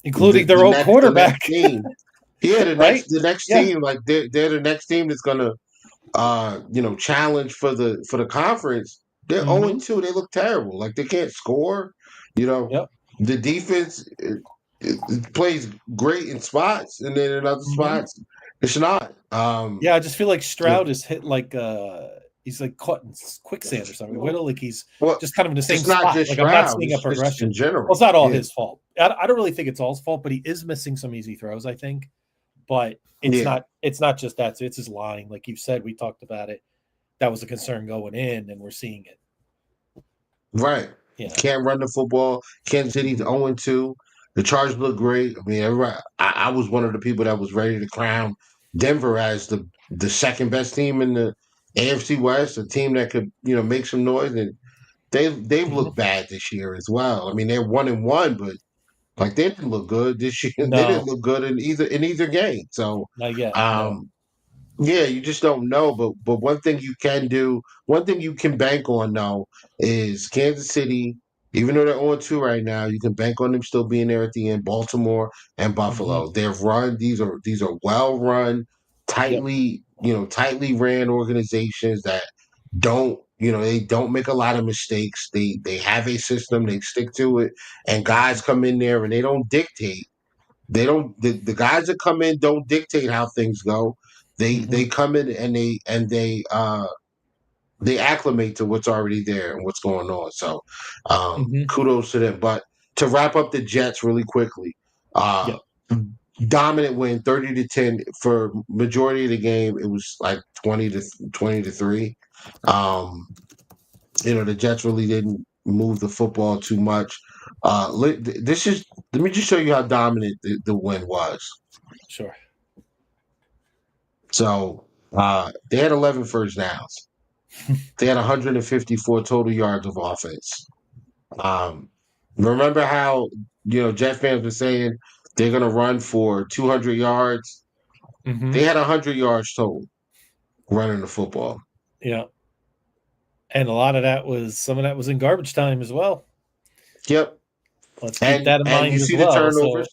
[SPEAKER 3] Including their own
[SPEAKER 4] The next
[SPEAKER 3] quarterback,
[SPEAKER 4] team. Yeah,
[SPEAKER 3] right?
[SPEAKER 4] the next
[SPEAKER 3] Yeah.
[SPEAKER 4] team, like they're the next team that's gonna challenge for the conference. They're
[SPEAKER 3] Hmm.
[SPEAKER 4] 0-2. They look terrible. Like they can't score. You know,
[SPEAKER 3] Yep.
[SPEAKER 4] the defense it plays great in spots, and then in other
[SPEAKER 3] Hmm.
[SPEAKER 4] spots it's not.
[SPEAKER 3] Yeah, I just feel like
[SPEAKER 4] Yeah.
[SPEAKER 3] Stroud is hit like he's like caught in quicksand or something.
[SPEAKER 4] Well,
[SPEAKER 3] Whittle, like he's
[SPEAKER 4] well,
[SPEAKER 3] just kind of in the same
[SPEAKER 4] it's not
[SPEAKER 3] spot.
[SPEAKER 4] just
[SPEAKER 3] Like I'm not
[SPEAKER 4] Stroud.
[SPEAKER 3] seeing a
[SPEAKER 4] It's just in
[SPEAKER 3] progression. Well, it's
[SPEAKER 4] general.
[SPEAKER 3] not all
[SPEAKER 4] Yeah,
[SPEAKER 3] his fault. I don't really think it's all his fault, but he is missing some easy throws. I think, but it's
[SPEAKER 4] yeah,
[SPEAKER 3] not. It's not just that. So it's his line, like you said. We talked about it. That was a concern going in, and we're seeing it.
[SPEAKER 4] right.
[SPEAKER 3] You know.
[SPEAKER 4] Can't run the football. Kansas City's 0-2. The Chargers look great. I mean, everybody. I was one of the people that was ready to crown Denver as the second best team in the AFC West, a team that could make some noise, and they've
[SPEAKER 3] Mhm.
[SPEAKER 4] looked bad this year as well. I mean, they're 1-1, but like they didn't look good this year. They didn't
[SPEAKER 3] No,
[SPEAKER 4] look good in either game. So,
[SPEAKER 3] not yet. No.
[SPEAKER 4] um, yeah, you just don't know. But one thing you can do, one thing you can bank on though, is Kansas City. Even though they're on two right now, you can bank on them still being there at the end. Baltimore and
[SPEAKER 3] Hmm.
[SPEAKER 4] Buffalo. They're run. These are well run,
[SPEAKER 3] Yep.
[SPEAKER 4] tightly ran organizations that they don't make a lot of mistakes. They have a system. They stick to it, and guys come in there and they don't dictate. They don't the guys that come in don't dictate how things go. They
[SPEAKER 3] Hmm.
[SPEAKER 4] come in and they acclimate to what's already there and what's going on. So
[SPEAKER 3] Hmm.
[SPEAKER 4] kudos to them. But to wrap up the Jets really quickly, uh
[SPEAKER 3] Yep.
[SPEAKER 4] dominant win 30-10 for majority of the game. It was like 20-3. Um, the Jets really didn't move the football too much. Let me just show you how dominant the win was.
[SPEAKER 3] Sure.
[SPEAKER 4] So they had 11 first downs. They had 154 total yards of offense. Um, remember how Jet fans were saying they're going to run for 200 yards?
[SPEAKER 3] Hmm.
[SPEAKER 4] They had 100 yards total running the football.
[SPEAKER 3] Yeah. And a lot of that was some of that was in garbage time as well.
[SPEAKER 4] Yep.
[SPEAKER 3] Let's keep
[SPEAKER 4] And
[SPEAKER 3] that in
[SPEAKER 4] and you
[SPEAKER 3] mind as
[SPEAKER 4] see the
[SPEAKER 3] well.
[SPEAKER 4] turnovers.
[SPEAKER 3] So,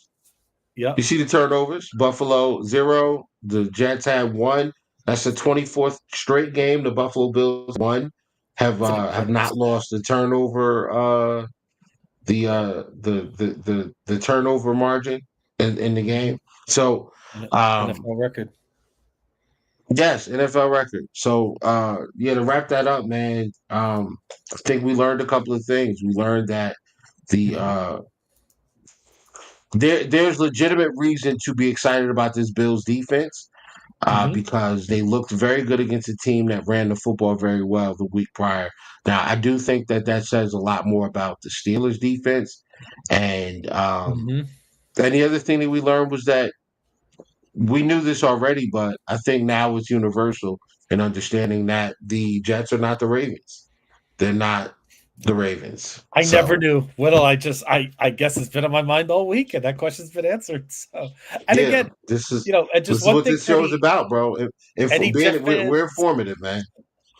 [SPEAKER 3] yep.
[SPEAKER 4] You see the turnovers. Buffalo 0. The Jets had 1. That's the 24th straight game the Buffalo Bills won. Have
[SPEAKER 3] It's an
[SPEAKER 4] have
[SPEAKER 3] incredible
[SPEAKER 4] not
[SPEAKER 3] stat.
[SPEAKER 4] lost the turnover the turnover margin in the game.
[SPEAKER 3] Mhm.
[SPEAKER 4] So
[SPEAKER 3] NFL record.
[SPEAKER 4] yes, NFL record. So yeah, to wrap that up, man, I think we learned a couple of things. We learned that the
[SPEAKER 3] Mhm.
[SPEAKER 4] there's legitimate reason to be excited about this Bills defense.
[SPEAKER 3] Mhm.
[SPEAKER 4] Because they looked very good against a team that ran the football very well the week prior. Now, I do think that says a lot more about the Steelers' defense.
[SPEAKER 3] Mhm.
[SPEAKER 4] And the other thing that we learned was that we knew this already, but I think now it's universal in understanding that the Jets are not the Ravens. They're not the Ravens.
[SPEAKER 3] I never
[SPEAKER 4] So,
[SPEAKER 3] knew. Whittle, I guess it's been on my mind all week, and that question's been answered. So, and
[SPEAKER 4] yeah,
[SPEAKER 3] again, and
[SPEAKER 4] this
[SPEAKER 3] just
[SPEAKER 4] is
[SPEAKER 3] one
[SPEAKER 4] what
[SPEAKER 3] thing
[SPEAKER 4] this
[SPEAKER 3] for
[SPEAKER 4] show is about, bro.
[SPEAKER 3] any Jeff
[SPEAKER 4] We're
[SPEAKER 3] fans,
[SPEAKER 4] informative, man.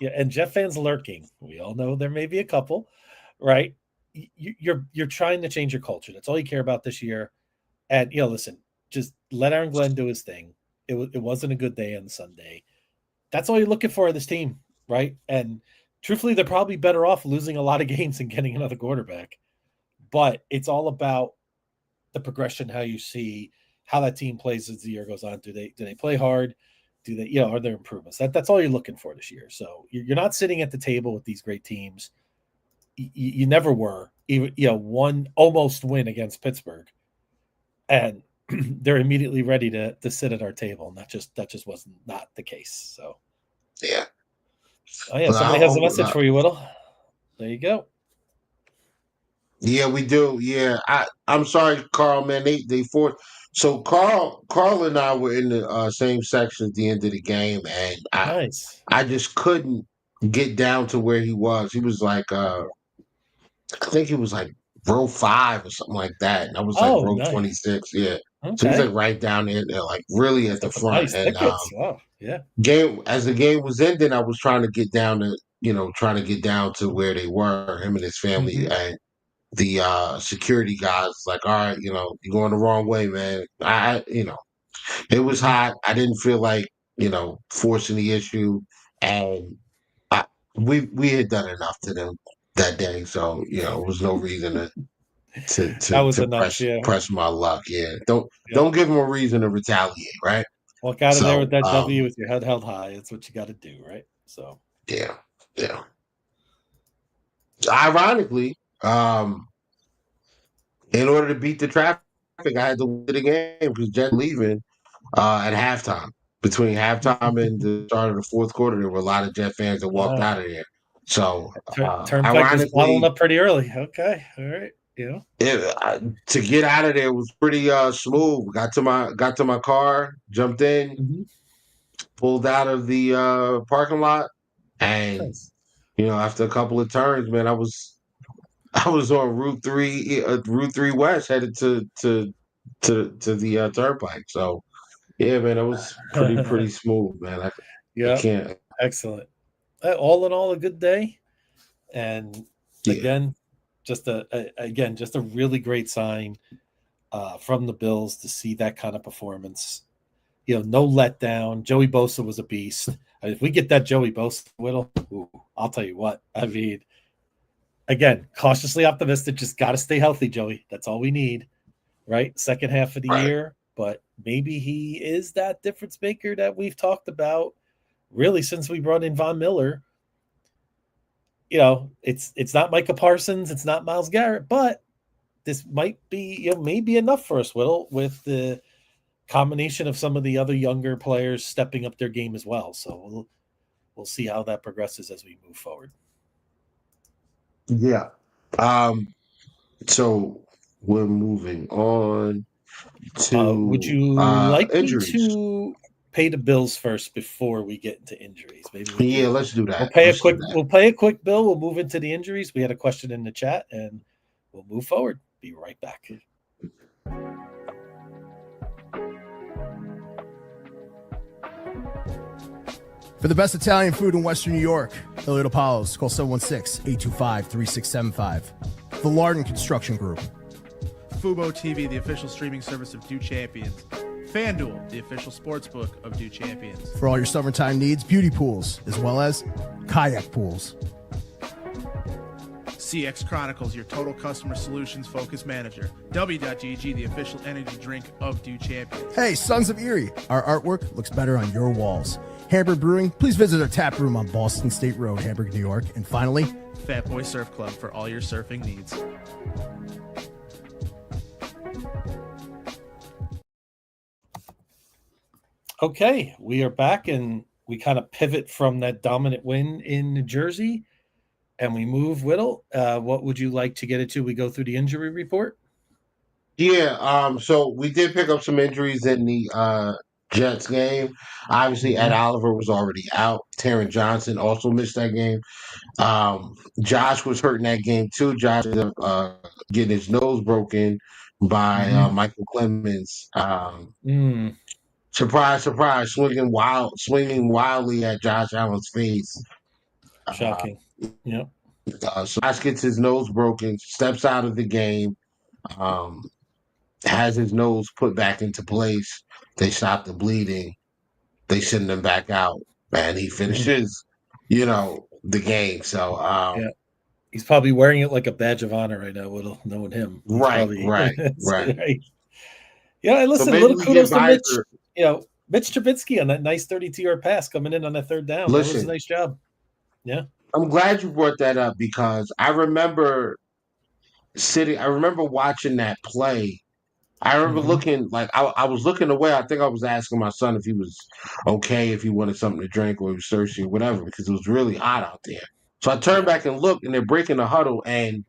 [SPEAKER 3] yeah, and Jeff fans lurking. We all know there may be a couple, right? You're trying to change your culture. That's all you care about this year. And listen, just let Aaron Glenn do his thing. It wasn't a good day on Sunday. That's all you're looking for in this team, right? And truthfully, they're probably better off losing a lot of games and getting another quarterback. But it's all about the progression, how you see how that team plays as the year goes on. Do they play hard? Do they, are there improvements? That's all you're looking for this year. So you're not sitting at the table with these great teams. You never were. Even one almost win against Pittsburgh, and they're immediately ready to sit at our table. And that just was not the case. So
[SPEAKER 4] Yeah.
[SPEAKER 3] oh yeah, somebody has a
[SPEAKER 4] Well,
[SPEAKER 3] message for you, Whittle. There you go.
[SPEAKER 4] yeah, we do. Yeah, I'm sorry, Carl. Man, they forced. So Carl and I were in the same section at the end of the game, and
[SPEAKER 3] Nice.
[SPEAKER 4] I just couldn't get down to where he was. He was like, I think he was like row 5 or something like that, and I was like
[SPEAKER 3] Oh,
[SPEAKER 4] row
[SPEAKER 3] nice.
[SPEAKER 4] 26. Yeah, so he's like
[SPEAKER 3] Okay.
[SPEAKER 4] right down there, like really at the
[SPEAKER 3] Got some
[SPEAKER 4] front.
[SPEAKER 3] nice
[SPEAKER 4] And
[SPEAKER 3] tickets. Wow. Yeah.
[SPEAKER 4] game as the game was ending, I was trying to get down to trying to get down to where they were, him and his family,
[SPEAKER 3] Hmm.
[SPEAKER 4] and the security guys like, all right, you're going the wrong way, man. It was
[SPEAKER 3] Hmm.
[SPEAKER 4] hot. I didn't feel like, forcing the issue. And we had done enough to them that day. So, it was no reason
[SPEAKER 3] That was
[SPEAKER 4] to
[SPEAKER 3] enough. Yeah.
[SPEAKER 4] press my luck. Yeah.
[SPEAKER 3] Yep.
[SPEAKER 4] Don't give them a reason to retaliate, right?
[SPEAKER 3] Walk out of there with
[SPEAKER 4] So,
[SPEAKER 3] that W with your head held high. That's what you got to do, right? So.
[SPEAKER 4] yeah. Yeah. Ironically, in order to beat the traffic, I had to win the game because Jet leaving at halftime. Between halftime and the start of the fourth quarter, there were a lot of Jet fans that walked
[SPEAKER 3] Oh,
[SPEAKER 4] out of there. So,
[SPEAKER 3] Turnpike was bottling
[SPEAKER 4] ironically,
[SPEAKER 3] up pretty early. Okay. All right.
[SPEAKER 4] to get out of there was pretty smooth. Got to my car, jumped in,
[SPEAKER 3] Mhm.
[SPEAKER 4] pulled out of the parking lot, and
[SPEAKER 3] Nice.
[SPEAKER 4] after a couple of turns, man, I was on Route 3 West, headed to the turnpike. So yeah, man, that was pretty smooth, man. I
[SPEAKER 3] Yep.
[SPEAKER 4] can't.
[SPEAKER 3] Excellent. All in all, a good day. And
[SPEAKER 4] Yeah,
[SPEAKER 3] again, just a really great sign from the Bills to see that kind of performance. No letdown. Joey Bosa was a beast. If we get that Joey Bosa Whittle, I'll tell you what. I mean, again, cautiously optimistic. Just got to stay healthy, Joey. That's all we need, right? Second half of the
[SPEAKER 4] right.
[SPEAKER 3] year, but maybe he is that difference maker that we've talked about really since we brought in Von Miller. It's not Micah Parsons, it's not Myles Garrett, but this might be, maybe enough for us, Whittle, with the combination of some of the other younger players stepping up their game as well. So we'll see how that progresses as we move forward.
[SPEAKER 4] Yeah. So we're moving on
[SPEAKER 3] Would
[SPEAKER 4] to
[SPEAKER 3] you like me
[SPEAKER 4] injuries.
[SPEAKER 3] to pay the bills first before we get into injuries? Maybe we
[SPEAKER 4] Yeah,
[SPEAKER 3] do.
[SPEAKER 4] let's do that.
[SPEAKER 3] We'll pay
[SPEAKER 4] Let's do that.
[SPEAKER 3] We'll pay a quick bill. We'll move into the injuries. We had a question in the chat, and we'll move forward. Be right back.
[SPEAKER 5] For the best Italian food in Western New York, Elliott Apollo's, call 716-825-3675. The Lardon Construction Group.
[SPEAKER 6] Fubo TV, the official streaming service of Do Champions. FanDuel, the official sportsbook of Do Champions.
[SPEAKER 5] For all your summertime needs, beauty pools, as well as kayak pools.
[SPEAKER 6] CX Chronicles, your total customer solutions focused manager. W.GG, the official energy drink of Do Champions.
[SPEAKER 5] Hey, Sons of Erie, our artwork looks better on your walls. Hamburg Brewing, please visit our tap room on Boston State Road, Hamburg, New York. And finally,
[SPEAKER 6] Fat Boy Surf Club for all your surfing needs.
[SPEAKER 3] Okay, we are back, and we kind of pivot from that dominant win in New Jersey, and we move. Whittle, what would you like to get into? We go through the injury report.
[SPEAKER 4] Yeah, so we did pick up some injuries in the Jets game. Obviously, Ed Oliver was already out. Taron Johnson also missed that game. Josh was hurt in that game too. Josh ended up getting his nose broken by Michael Clemens. Surprise, surprise, swinging wildly at Josh Allen's face.
[SPEAKER 3] Shocking. Yep.
[SPEAKER 4] So Josh gets his nose broken, steps out of the game, has his nose put back into place. They stop the bleeding. They send him back out, and he finishes, the game. So,
[SPEAKER 3] Yeah. He's probably wearing it like a badge of honor right now, Whittle, knowing him. He's
[SPEAKER 4] right.
[SPEAKER 3] Yeah, and listen,
[SPEAKER 4] So
[SPEAKER 3] a little
[SPEAKER 4] maybe we
[SPEAKER 3] kudos
[SPEAKER 4] get
[SPEAKER 3] to Mitch.
[SPEAKER 4] Visor.
[SPEAKER 3] Mitch Trubisky on that nice 32-yard pass coming in on that third down. That was a nice job. Yeah.
[SPEAKER 4] I'm glad you brought that up because I remember watching that play. I remember looking, like, I was looking away. I think I was asking my son if he was okay, if he wanted something to drink or he was thirsty or whatever, because it was really hot out there. So I turned back and looked, and they're breaking the huddle, and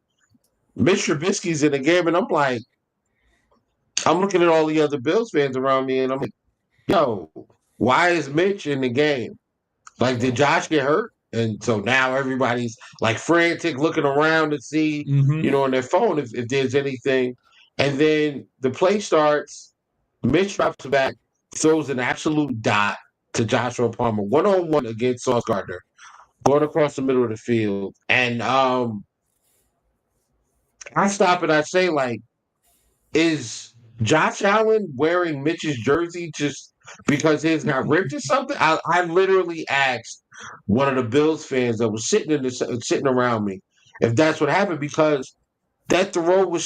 [SPEAKER 4] Mitch Trubisky's in the game, and I'm like, I'm looking at all the other Bills fans around me, and I'm like, yo, why is Mitch in the game? Like, did Josh get hurt? And so now everybody's like frantic, looking around to see, on their phone if there's anything. And then the play starts. Mitch drops back, throws an absolute dot to Joshua Palmer, 1-on-1 against Sauce Gardner, going across the middle of the field. And I stop and I say, like, is Josh Allen wearing Mitch's jersey just because his got ripped or something? I literally asked one of the Bills fans that was sitting around me if that's what happened, because that throw was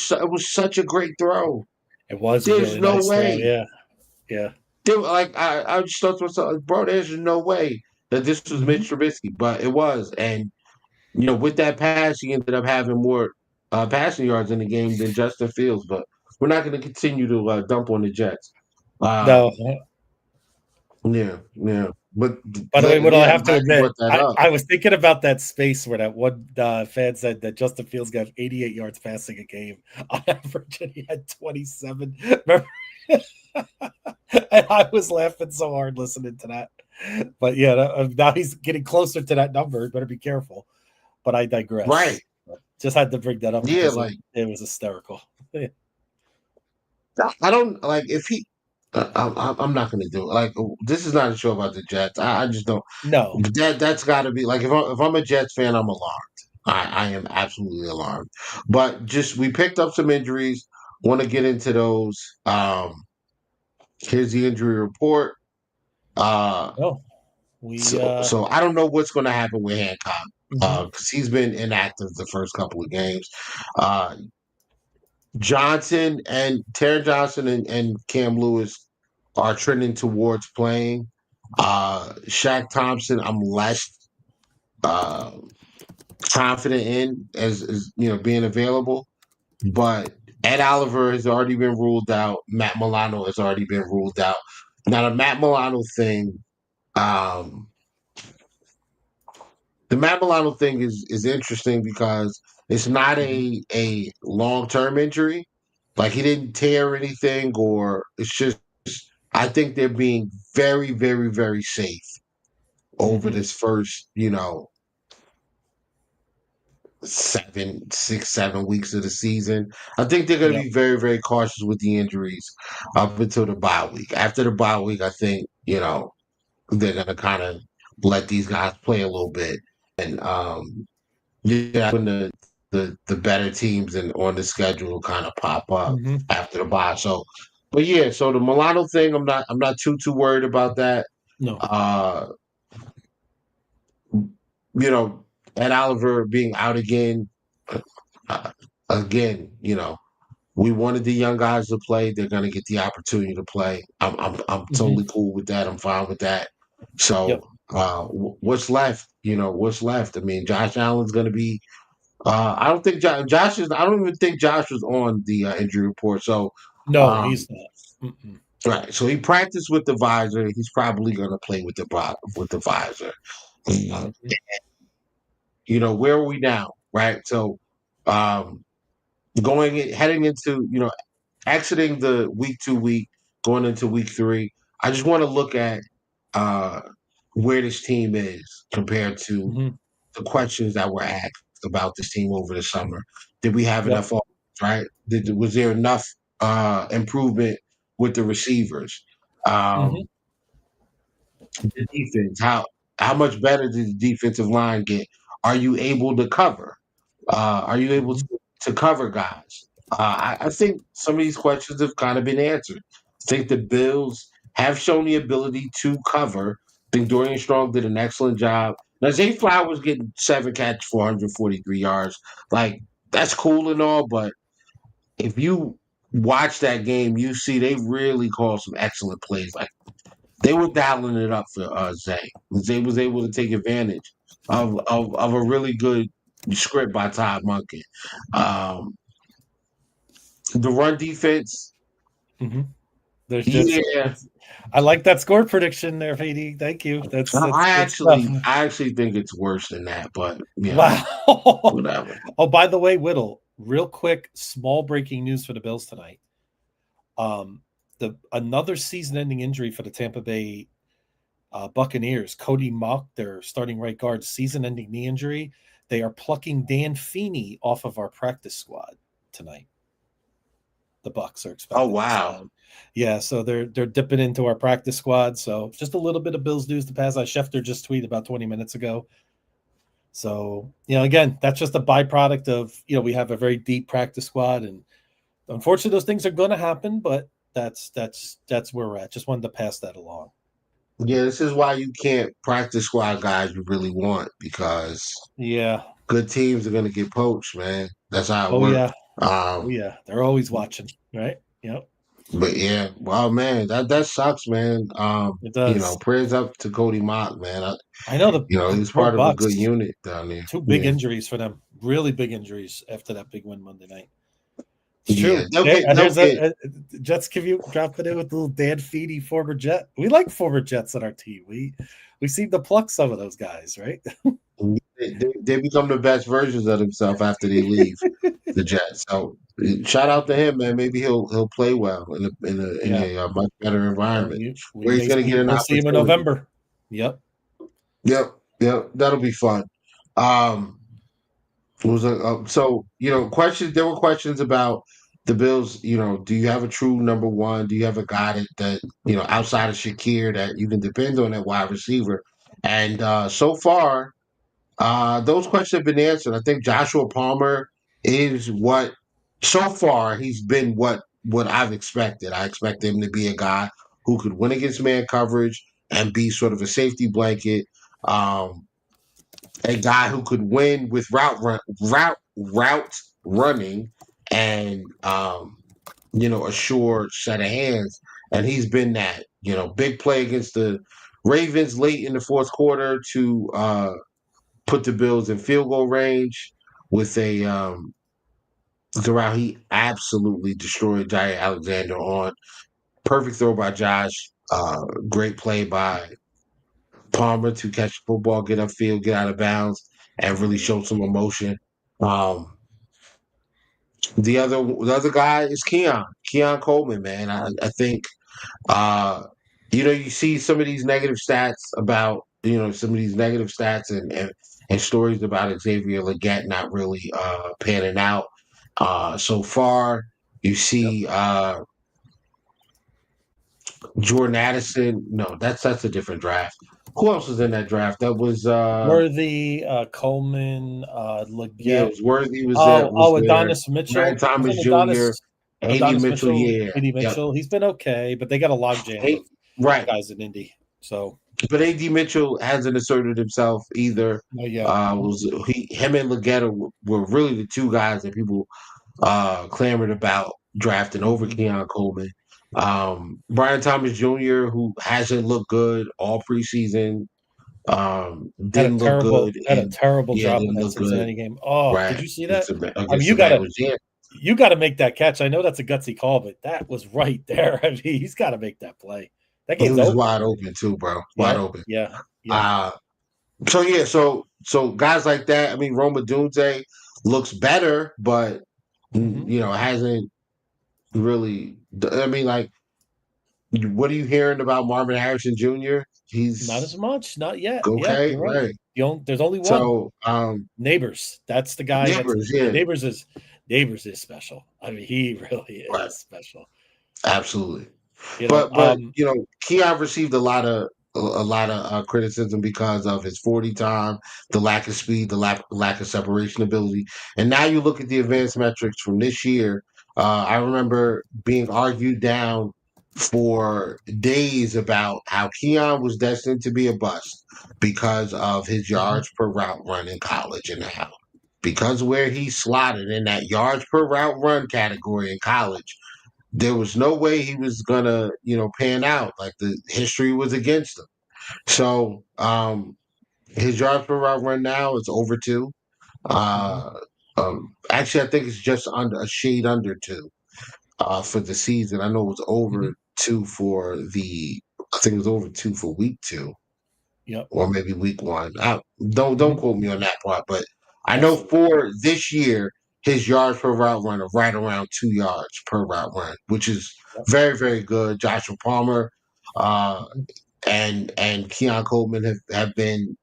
[SPEAKER 4] such a great throw.
[SPEAKER 3] It was.
[SPEAKER 4] There's
[SPEAKER 3] really
[SPEAKER 4] no
[SPEAKER 3] nice
[SPEAKER 4] way.
[SPEAKER 3] Throw. Yeah.
[SPEAKER 4] I just thought to myself, bro, there's no way that this was Mitch Trubisky, but it was. And with that pass, he ended up having more passing yards in the game than Justin Fields. But we're not going to continue to dump on the Jets.
[SPEAKER 3] No.
[SPEAKER 4] Yeah. But
[SPEAKER 3] by the way, Whittle, I have to admit,
[SPEAKER 4] I
[SPEAKER 3] was thinking about that space where that one fan said that Justin Fields got 88 yards passing a game on average, and he had 27. Remember? And I was laughing so hard listening to that. But yeah, now he's getting closer to that number. Better be careful. But I digress.
[SPEAKER 4] Right.
[SPEAKER 3] Just had to bring that up.
[SPEAKER 4] Yeah,
[SPEAKER 3] it was hysterical.
[SPEAKER 4] I don't like if he. I'm not going to do it. Like, this is not a show about the Jets. I just don't.
[SPEAKER 3] No.
[SPEAKER 4] That's got to be like if I'm a Jets fan, I'm alarmed. I am absolutely alarmed. But we picked up some injuries. Want to get into those. Here's the injury report. So I don't know what's going to happen with Hancock because he's been inactive the first couple of games. Taron Johnson and Cam Lewis are trending towards playing. Shaq Thompson, I'm less confident in as being available, but Ed Oliver has already been ruled out. Matt Milano has already been ruled out. Now the Matt Milano thing, is interesting because it's not a long-term injury. Like, he didn't tear anything, or it's just, I think they're being very, very, very safe over this first, 7 weeks of the season. I think they're going to be very, very cautious with the injuries up until the bye week. After the bye week, I think, they're going to kind of let these guys play a little bit. And, when the better teams on the schedule kind of pop up after the bye. So But yeah, so the Milano thing, I'm not too worried about that.
[SPEAKER 3] No.
[SPEAKER 4] Uh, you know, Ed Oliver being out again, uh, again, we wanted the young guys to play. They're going to get the opportunity to play. I'm totally cool with that. I'm fine with that.
[SPEAKER 3] Yep.
[SPEAKER 4] So, what's left? What's left? I mean, Josh Allen's going to be. I don't think Josh is. I don't even think Josh was on the injury report. So,
[SPEAKER 3] No,
[SPEAKER 4] um,
[SPEAKER 3] he's not. Mm-mm.
[SPEAKER 4] right. So he practiced with the visor. He's probably going to play with the visor. Uh,
[SPEAKER 3] Mhm.
[SPEAKER 4] where are we now? Right. So, um, heading into exiting the week 2 week, going into week 3, I just want to look at uh, where this team is compared to
[SPEAKER 3] Mhm.
[SPEAKER 4] the questions that were asked about this team over the summer. Did we have
[SPEAKER 3] Yep.
[SPEAKER 4] enough offense, right? Was there enough improvement with the receivers?
[SPEAKER 3] Mhm.
[SPEAKER 4] Um, the defense, how much better did the defensive line get? Are you able to cover? Are you able
[SPEAKER 3] Mhm.
[SPEAKER 4] to cover guys? I think some of these questions have kind of been answered. I think the Bills have shown the ability to cover. I think Dorian Strong did an excellent job. Now, Zay Flowers getting 7 catches for 143 yards. Like, that's cool and all, but if you watch that game, you see they really called some excellent plays. Like, they were dialing it up for Zay. Zay was able to take advantage of a really good script by Todd Monken. Um, the run defense,
[SPEAKER 3] Mhm. There's just
[SPEAKER 4] yeah.
[SPEAKER 3] it's I like that score prediction there, PD. Thank you. That's
[SPEAKER 4] I
[SPEAKER 3] good stuff.
[SPEAKER 4] actually, I actually think it's worse than that, but
[SPEAKER 3] Wow.
[SPEAKER 4] whatever.
[SPEAKER 3] Oh, by the way, Whittle, real quick, small breaking news for the Bills tonight. The another season-ending injury for the Tampa Bay Buccaneers. Cody Mock, their starting right guard, season-ending knee injury. They are plucking Dan Feeney off of our practice squad tonight. The Bucks are
[SPEAKER 4] Oh
[SPEAKER 3] expected to
[SPEAKER 4] wow,
[SPEAKER 3] sign. Yeah, so they're dipping into our practice squad. So just a little bit of Bills news to pass. Schefter just tweeted about 20 minutes ago. So, again, that's just a byproduct of, we have a very deep practice squad, and unfortunately those things are going to happen, but that's where we're at. Just wanted to pass that along.
[SPEAKER 4] yeah. This is why you can't practice squad guys you really want because
[SPEAKER 3] Yeah.
[SPEAKER 4] good teams are going to get poached, man. That's how it
[SPEAKER 3] Oh
[SPEAKER 4] works.
[SPEAKER 3] yeah. Oh
[SPEAKER 4] Um,
[SPEAKER 3] yeah. They're always watching, right? Yep.
[SPEAKER 4] But yeah, well, man, that sucks, man.
[SPEAKER 3] It does.
[SPEAKER 4] Prayers up to Cody Mock, man.
[SPEAKER 3] I know the
[SPEAKER 4] He's
[SPEAKER 3] poor
[SPEAKER 4] part of a good
[SPEAKER 3] Bucks.
[SPEAKER 4] unit down there.
[SPEAKER 3] Two big
[SPEAKER 4] Yeah,
[SPEAKER 3] injuries for them. Really big injuries after that big win Monday night. It's
[SPEAKER 4] yeah.
[SPEAKER 3] true.
[SPEAKER 4] They'll
[SPEAKER 3] Hey,
[SPEAKER 4] get,
[SPEAKER 3] and
[SPEAKER 4] they'll
[SPEAKER 3] here's
[SPEAKER 4] get.
[SPEAKER 3] a Jets give you dropping in with a little Dan Feeney, former Jet. We like former Jets on our team. We seem to pluck some of those guys, right?
[SPEAKER 4] They become the best versions of themselves after they leave the Jets. So shout out to him, man. Maybe he'll play well in
[SPEAKER 3] Yeah.
[SPEAKER 4] a much better environment
[SPEAKER 3] We
[SPEAKER 4] where he's
[SPEAKER 3] may
[SPEAKER 4] going to
[SPEAKER 3] see
[SPEAKER 4] get an
[SPEAKER 3] we'll see him in
[SPEAKER 4] opportunity.
[SPEAKER 3] November. Yep.
[SPEAKER 4] Yep, yep. That'll be fun. Um, so questions. There were questions about the Bills. Do you have a true number one? Do you have a guy that outside of Shakir that you can depend on at wide receiver? And so far, those questions have been answered. I think Joshua Palmer is what so far he's been what I've expected. I expect him to be a guy who could win against man coverage and be sort of a safety blanket. Um, a guy who could win with route running and a sure set of hands. And he's been that. Big play against the Ravens late in the fourth quarter to put the Bills in field goal range with a route he absolutely destroyed Jair Alexander on. Perfect throw by Josh. Great play by Palmer to catch the football, get upfield, get out of bounds, and really show some emotion. Um, the other guy is Keon Coleman, man. I think you see some of these negative stats about some of these negative stats and stories about Xavier Legette not really panning out so far. You
[SPEAKER 3] Yep.
[SPEAKER 4] see Jordan Addison. No, that's a different draft. Who else was in that draft? That was
[SPEAKER 3] Worthy, Coleman,
[SPEAKER 4] yeah, it
[SPEAKER 3] Leggett.
[SPEAKER 4] was Worthy was there.
[SPEAKER 3] Oh,
[SPEAKER 4] Was there?
[SPEAKER 3] Adonis
[SPEAKER 4] Ryan
[SPEAKER 3] Mitchell.
[SPEAKER 4] Thomas
[SPEAKER 3] Wasn't
[SPEAKER 4] Jr.
[SPEAKER 3] Adonis?
[SPEAKER 4] AD
[SPEAKER 3] Adonis
[SPEAKER 4] Mitchell,
[SPEAKER 3] Mitchell,
[SPEAKER 4] yeah,
[SPEAKER 3] AD
[SPEAKER 4] yep.
[SPEAKER 3] Mitchell, he's been okay, but they got a logjam
[SPEAKER 4] Hey,
[SPEAKER 3] of
[SPEAKER 4] right.
[SPEAKER 3] guys in Indy. So,
[SPEAKER 4] But AD Mitchell hasn't asserted himself either.
[SPEAKER 3] no, yeah.
[SPEAKER 4] Was him and Legetta were really the two guys that people clamored about drafting over Keon Coleman. Brian Thomas Jr., who hasn't looked good all preseason, didn't look good,
[SPEAKER 3] Had a
[SPEAKER 4] and
[SPEAKER 3] terrible
[SPEAKER 4] yeah,
[SPEAKER 3] drop in
[SPEAKER 4] didn't
[SPEAKER 3] that
[SPEAKER 4] look good.
[SPEAKER 3] Cincinnati game. Oh, did
[SPEAKER 4] Right
[SPEAKER 3] you see that? I mean,
[SPEAKER 4] against the Bengals. Yeah,
[SPEAKER 3] you gotta make that catch. I know that's a gutsy call, but that was right there. I mean, he's got to make that play. That
[SPEAKER 4] he
[SPEAKER 3] game's
[SPEAKER 4] was
[SPEAKER 3] over.
[SPEAKER 4] wide open too, bro. Wide
[SPEAKER 3] Yep.
[SPEAKER 4] open.
[SPEAKER 3] Yeah. Yep.
[SPEAKER 4] Uh, so yeah, so guys like that. I mean, Roma Dunze looks better, but
[SPEAKER 3] Hmm.
[SPEAKER 4] hasn't really. I mean, like, what are you hearing about Marvin Harrison Jr.?
[SPEAKER 3] Not as
[SPEAKER 4] He's
[SPEAKER 3] much. Not yet. Yeah,
[SPEAKER 4] okay,
[SPEAKER 3] you're right.
[SPEAKER 4] right?
[SPEAKER 3] There's only one.
[SPEAKER 4] So,
[SPEAKER 3] Neighbors. That's the guy.
[SPEAKER 4] neighbors, yeah,
[SPEAKER 3] Neighbors is special. I mean, he really
[SPEAKER 4] right,
[SPEAKER 3] is special.
[SPEAKER 4] absolutely.
[SPEAKER 3] You know.
[SPEAKER 4] But Keon received a lot of criticism because of his 40 time, the lack of speed, the lack of separation ability. And now you look at the advanced metrics from this year. I remember being argued down for days about how Keon was destined to be a bust because of his
[SPEAKER 3] Mhm.
[SPEAKER 4] yards per route run in college and how because where he slotted in that yards per route run category in college, there was no way he was gonna, pan out. Like the history was against him. So his yards per route run now is over two.
[SPEAKER 3] Mhm.
[SPEAKER 4] Uh, actually, I think it's just under a shade under two for the season. I know it was
[SPEAKER 3] Mhm.
[SPEAKER 4] over two for the. I think it was over two for week two
[SPEAKER 3] Yep.
[SPEAKER 4] or maybe week one. Don't
[SPEAKER 3] Mhm.
[SPEAKER 4] quote me on that part, but I know
[SPEAKER 3] Absolutely.
[SPEAKER 4] for this year his yards per route run are right around 2 yards per route run, which is
[SPEAKER 3] Yep.
[SPEAKER 4] very very good. Joshua Palmer
[SPEAKER 3] Mhm.
[SPEAKER 4] and Keon Coleman have been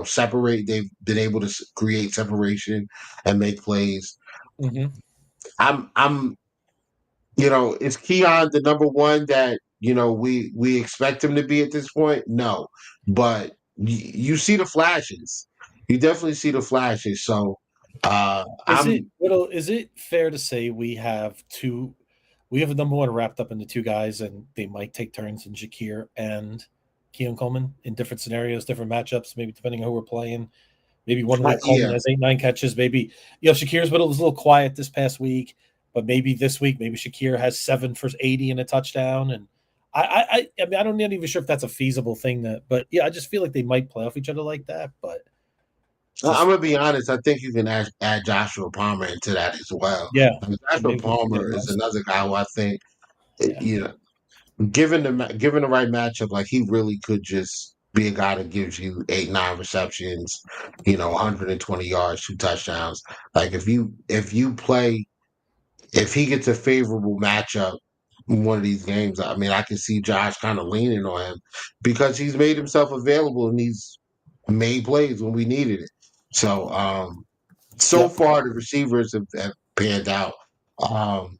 [SPEAKER 4] separate. They've been able to create separation and make plays.
[SPEAKER 3] Mhm.
[SPEAKER 4] I'm is Keon the number one that we expect him to be at this point? No, but you see the flashes. You definitely see the flashes. So I'm
[SPEAKER 3] Is it fair to say we have a number one wrapped up into two guys and they might take turns in Shakir and Keon Coleman in different scenarios, different matchups, maybe depending on who we're playing. Maybe one week Coleman
[SPEAKER 4] yeah.
[SPEAKER 3] has 8, 9 catches. Maybe, Shakir's been a little quiet this past week, but maybe this week, maybe Shakir has 7 for 80 and a touchdown. And I mean, I'm not even sure if that's a feasible thing but yeah, I just feel like they might play off each other like that. But
[SPEAKER 4] I'm
[SPEAKER 3] just,
[SPEAKER 4] gonna be honest. I think you can add Joshua Palmer into that as well.
[SPEAKER 3] yeah,
[SPEAKER 4] And
[SPEAKER 3] and
[SPEAKER 4] Joshua
[SPEAKER 3] maybe we can get
[SPEAKER 4] Palmer
[SPEAKER 3] him
[SPEAKER 4] is
[SPEAKER 3] rested.
[SPEAKER 4] another guy who I think,
[SPEAKER 3] Yeah.
[SPEAKER 4] you know, given the right matchup, like he really could just be a guy that gives you 8, 9 receptions, 120 yards, 2 touchdowns. Like if he gets a favorable matchup in one of these games, I mean, I can see Josh kind of leaning on him because he's made himself available and he's made plays when we needed it. So so
[SPEAKER 3] Yep.
[SPEAKER 4] far the receivers have panned out. Um,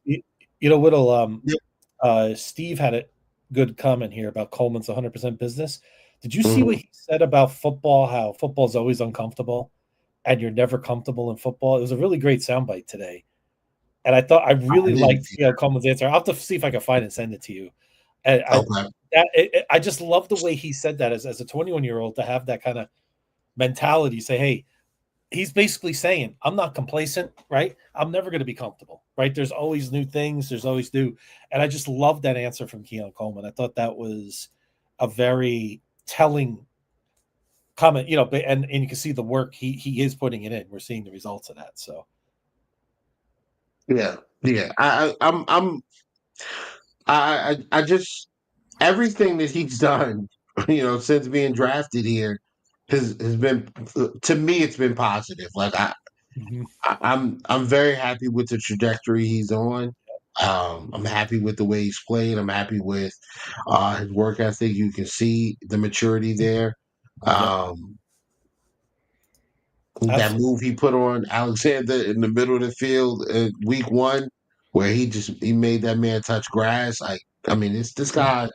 [SPEAKER 3] Whittle,
[SPEAKER 4] yeah,
[SPEAKER 3] Steve had a good comment here about Coleman's 100% business. Did you see what
[SPEAKER 4] mhm.
[SPEAKER 3] he said about football? How football is always uncomfortable, and you're never comfortable in football. It was a really great soundbite today, and I
[SPEAKER 4] I
[SPEAKER 3] really
[SPEAKER 4] didn't
[SPEAKER 3] liked
[SPEAKER 4] see
[SPEAKER 3] Coleman's answer. I'll have to see if I can find it and send it to you. And
[SPEAKER 4] that. Okay.
[SPEAKER 3] I just love the way he said that as a 21-year-old to have that kind of mentality. Say, hey, he's basically saying, I'm not complacent, right? I'm never going to be comfortable, right? There's always new things. There's always new. And I just love that answer from Keon Coleman. I thought that was a very telling comment, and you can see the work he is putting it in. We're seeing the results of that. So,
[SPEAKER 4] Yeah, yeah. I just everything that he's done, since being drafted here, has been to me. It's been positive. Like
[SPEAKER 3] mhm.
[SPEAKER 4] I'm very happy with the trajectory he's on. I'm happy with the way he's played. I'm happy with his work ethic. You can see the maturity there.
[SPEAKER 3] Yep,
[SPEAKER 4] Um, that
[SPEAKER 3] absolutely.
[SPEAKER 4] move he put on Alexander in the middle of the field week one, where he made that man touch grass. I mean,
[SPEAKER 3] Mhm.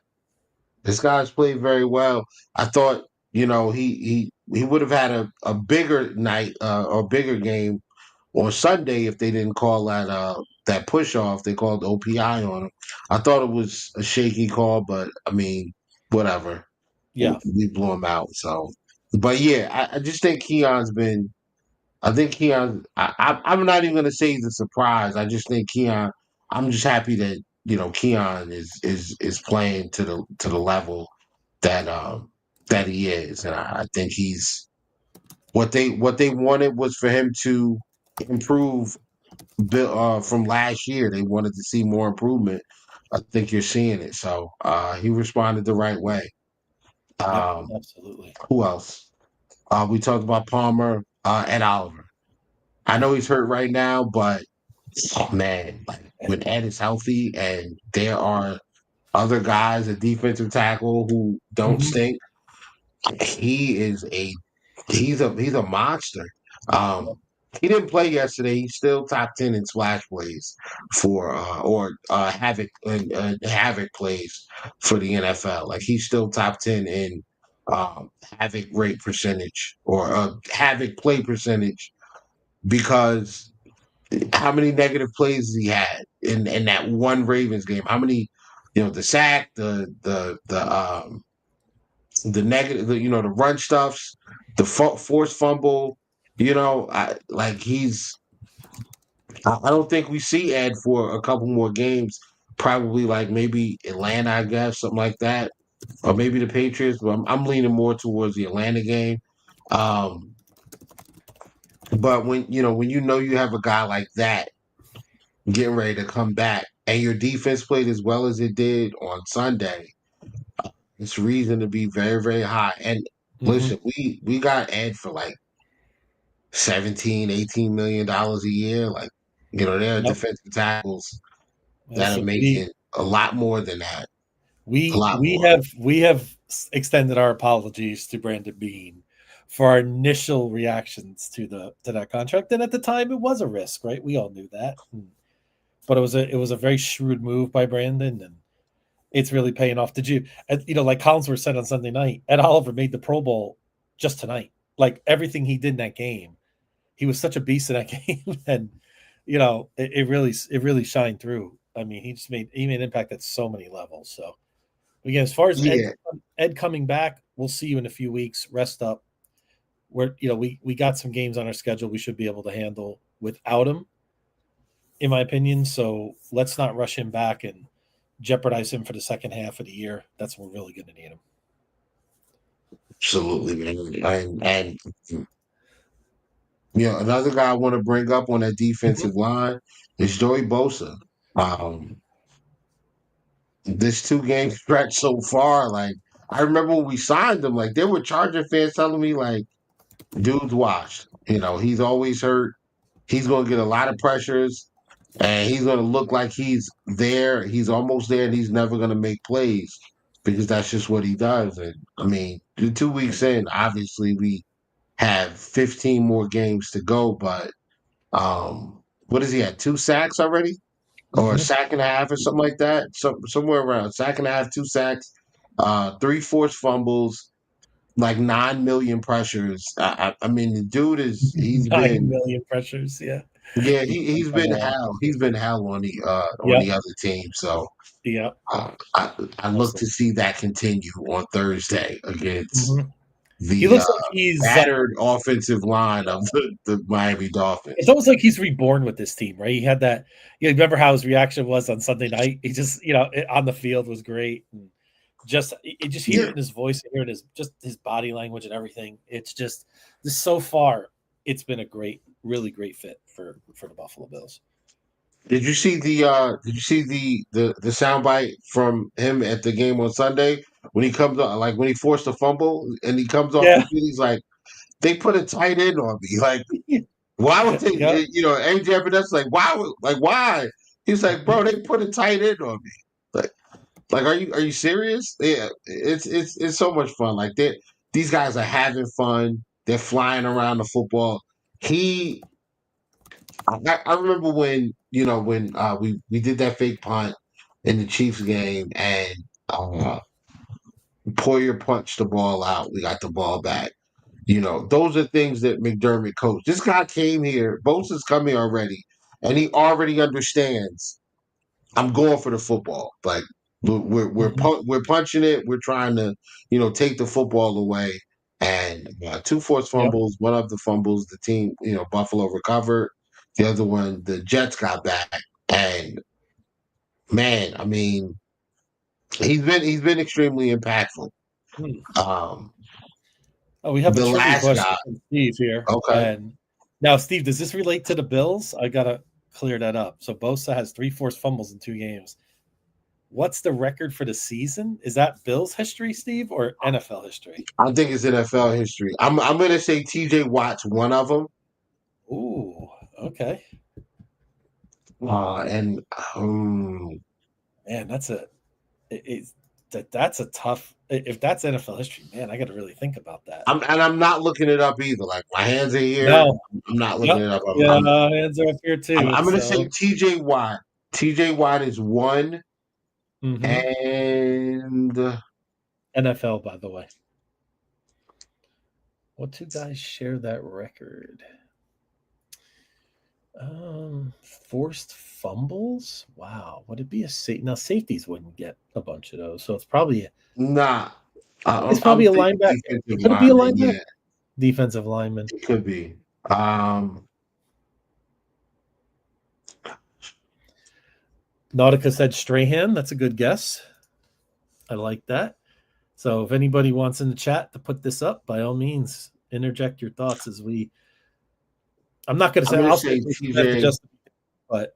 [SPEAKER 4] this guy's played very well. I thought he would have had a bigger night or bigger game on Sunday if they didn't call that that push off. They called OPI on him. I thought it was a shaky call, but I mean, whatever.
[SPEAKER 3] Yeah.
[SPEAKER 4] We blew him out. So, but yeah, I just think Keon's been. I think Keon. I'm not even gonna say he's a surprise. I just think Keon. I'm just happy that Keon is playing to the level that that he is, and I think he's what they wanted was for him to improve from last year. They wanted to see more improvement. I think you're seeing it. So he responded the right way.
[SPEAKER 3] Yep.
[SPEAKER 4] Um,
[SPEAKER 3] Absolutely.
[SPEAKER 4] who else? We talked about Palmer and Oliver. I know he's hurt right now, but man, like when Ed is healthy and there are other guys, a defensive tackle who don't
[SPEAKER 3] Mhm.
[SPEAKER 4] stink, he is he's a monster. Um, he didn't play yesterday. He's still top 10 in splash plays for or havoc plays for the NFL. Like he's still top 10 in havoc rate percentage or havoc play percentage because how many negative plays he had in that one Ravens game? How many, the sack, the negative, the run stuffs, the forced fumble. Like he's. I don't think we see Ed for a couple more games. Probably like maybe Atlanta, I guess, something like that, or maybe the Patriots. But I'm leaning more towards the Atlanta game. Um, but when you have a guy like that getting ready to come back, and your defense played as well as it did on Sunday, it's reason to be very, very high. And
[SPEAKER 3] Mhm.
[SPEAKER 4] listen, we got Ed for like 17, $18 million a year. Like, there are
[SPEAKER 3] Yep.
[SPEAKER 4] defensive tackles that are
[SPEAKER 3] Listen,
[SPEAKER 4] making a lot more than that. A lot
[SPEAKER 3] we
[SPEAKER 4] more.
[SPEAKER 3] have we have extended our apologies to Brandon Bean for our initial reactions to that contract, and at the time it was a risk, right? We all knew that, but it was a very shrewd move by Brandon, and it's really paying off. Did you, like Collinsworth said on Sunday night, Ed Oliver made the Pro Bowl just tonight. Like everything he did in that game, he was such a beast in that game, and it really shined through. I mean, he made an impact at so many levels. So again, as far as
[SPEAKER 4] Yeah,
[SPEAKER 3] Ed coming back, we'll see you in a few weeks. Rest up. We got some games on our schedule we should be able to handle without him, in my opinion. So let's not rush him back and jeopardize him for the second half of the year. That's when we're really going to need him.
[SPEAKER 4] absolutely, man. And another guy I want to bring up on that
[SPEAKER 3] Mhm.
[SPEAKER 4] defensive line is Joey Bosa. Um, this 2 game stretch so far, like I remember when we signed him, like there were Charger fans telling me, like, dude's washed. He's always hurt. He's going to get a lot of pressures, and he's going to look like he's there. He's almost there, and he's never going to make plays because that's just what he does. And I mean, the 2 weeks in, obviously we have 15 more games to go, but what is he at? 2 sacks already, or a
[SPEAKER 3] Mhm.
[SPEAKER 4] sack and a half, or something like that. Somewhere around sack and a half, 2 sacks, 3 forced fumbles, like 9 million pressures. I mean, the dude he's
[SPEAKER 3] 9
[SPEAKER 4] been.
[SPEAKER 3] million pressures. Yeah.
[SPEAKER 4] Yeah,
[SPEAKER 3] He's
[SPEAKER 4] he's
[SPEAKER 3] done
[SPEAKER 4] been
[SPEAKER 3] well.
[SPEAKER 4] hell. He's been hell on the
[SPEAKER 3] Yep.
[SPEAKER 4] other team. So
[SPEAKER 3] Yep.
[SPEAKER 4] I look to
[SPEAKER 3] Absolutely.
[SPEAKER 4] see that continue on Thursday against
[SPEAKER 3] Mhm. He
[SPEAKER 4] the
[SPEAKER 3] looks like he's.
[SPEAKER 4] battered offensive line of the Miami
[SPEAKER 3] It's
[SPEAKER 4] Dolphins.
[SPEAKER 3] almost like he's reborn with this team, right? He had that. Remember how his reaction was on Sunday night? He just, on the field was great, and just hear it
[SPEAKER 4] Yeah,
[SPEAKER 3] in his voice, hear it in his body language and everything. It's just so far, it's been a really great fit for the Buffalo Bills.
[SPEAKER 4] did you see the soundbite from him at the game on Sunday when he comes up, like when he forced a fumble and he comes off the
[SPEAKER 3] Yeah.
[SPEAKER 4] field, he's like, they put a tight end on me. Like, why would they?
[SPEAKER 3] Yep.
[SPEAKER 4] AJ Epinep's like, why? He's like, bro, they put a tight end on me. Like, are you serious? Yeah, it's so much fun. Like these guys are having fun. They're flying around the football. I remember when we did that fake punt in the Chiefs game and uh, Poyer punched the ball out. We got the ball back. Those are things that McDermott coached. This guy came here. Bosa's come here already. and he already understands. I'm going for the football. Like we're punching it. We're trying to take the football away. And two forced
[SPEAKER 3] Yep.
[SPEAKER 4] fumbles. One of the fumbles, the team Buffalo recovered. The other one, the Jets got back. And man, I mean, he's been extremely impactful.
[SPEAKER 3] Hmm.
[SPEAKER 4] Um,
[SPEAKER 3] Oh, we have a
[SPEAKER 4] the
[SPEAKER 3] trivia
[SPEAKER 4] last
[SPEAKER 3] question
[SPEAKER 4] guy.
[SPEAKER 3] from Steve here.
[SPEAKER 4] Okay.
[SPEAKER 3] And now, Steve, does this relate to the Bills? I gotta clear that up. So Bosa has 3 forced fumbles in 2 games. What's the record for the season? Is that Bills history, Steve, or NFL history?
[SPEAKER 4] I think it's NFL history. I'm gonna say T.J. Watt's one of them.
[SPEAKER 3] Ooh, okay.
[SPEAKER 4] And
[SPEAKER 3] Man, that's a tough. If that's NFL history, man, I got to really think about that.
[SPEAKER 4] I'm not looking it up either. Like my hands are here.
[SPEAKER 3] No,
[SPEAKER 4] I'm not looking
[SPEAKER 3] yep,
[SPEAKER 4] it up.
[SPEAKER 3] yeah, hands are up here too.
[SPEAKER 4] I'm gonna say
[SPEAKER 3] So,
[SPEAKER 4] T.J. Watt. T.J. Watt is one,
[SPEAKER 3] mhm.
[SPEAKER 4] and
[SPEAKER 3] NFL, by the way, what 2 guys share that record? Forced fumbles. Wow, would it be a safe? Now safeties wouldn't get a bunch of those, so it's probably
[SPEAKER 4] nah.
[SPEAKER 3] it's
[SPEAKER 4] I'm
[SPEAKER 3] probably a
[SPEAKER 4] thinking
[SPEAKER 3] linebacker.
[SPEAKER 4] defensive
[SPEAKER 3] Could it be a
[SPEAKER 4] lineman.
[SPEAKER 3] linebacker?
[SPEAKER 4] Yeah,
[SPEAKER 3] Defensive lineman.
[SPEAKER 4] it could be. Um,
[SPEAKER 3] Nautica said Strahan. That's a good guess. I like that. So if anybody wants in the chat to put this up, by all means, interject your thoughts as we. I'm not going to
[SPEAKER 4] I'm
[SPEAKER 3] say
[SPEAKER 4] gonna
[SPEAKER 3] I'll say
[SPEAKER 4] say
[SPEAKER 3] Bruce Smith,
[SPEAKER 4] T.J.
[SPEAKER 3] just but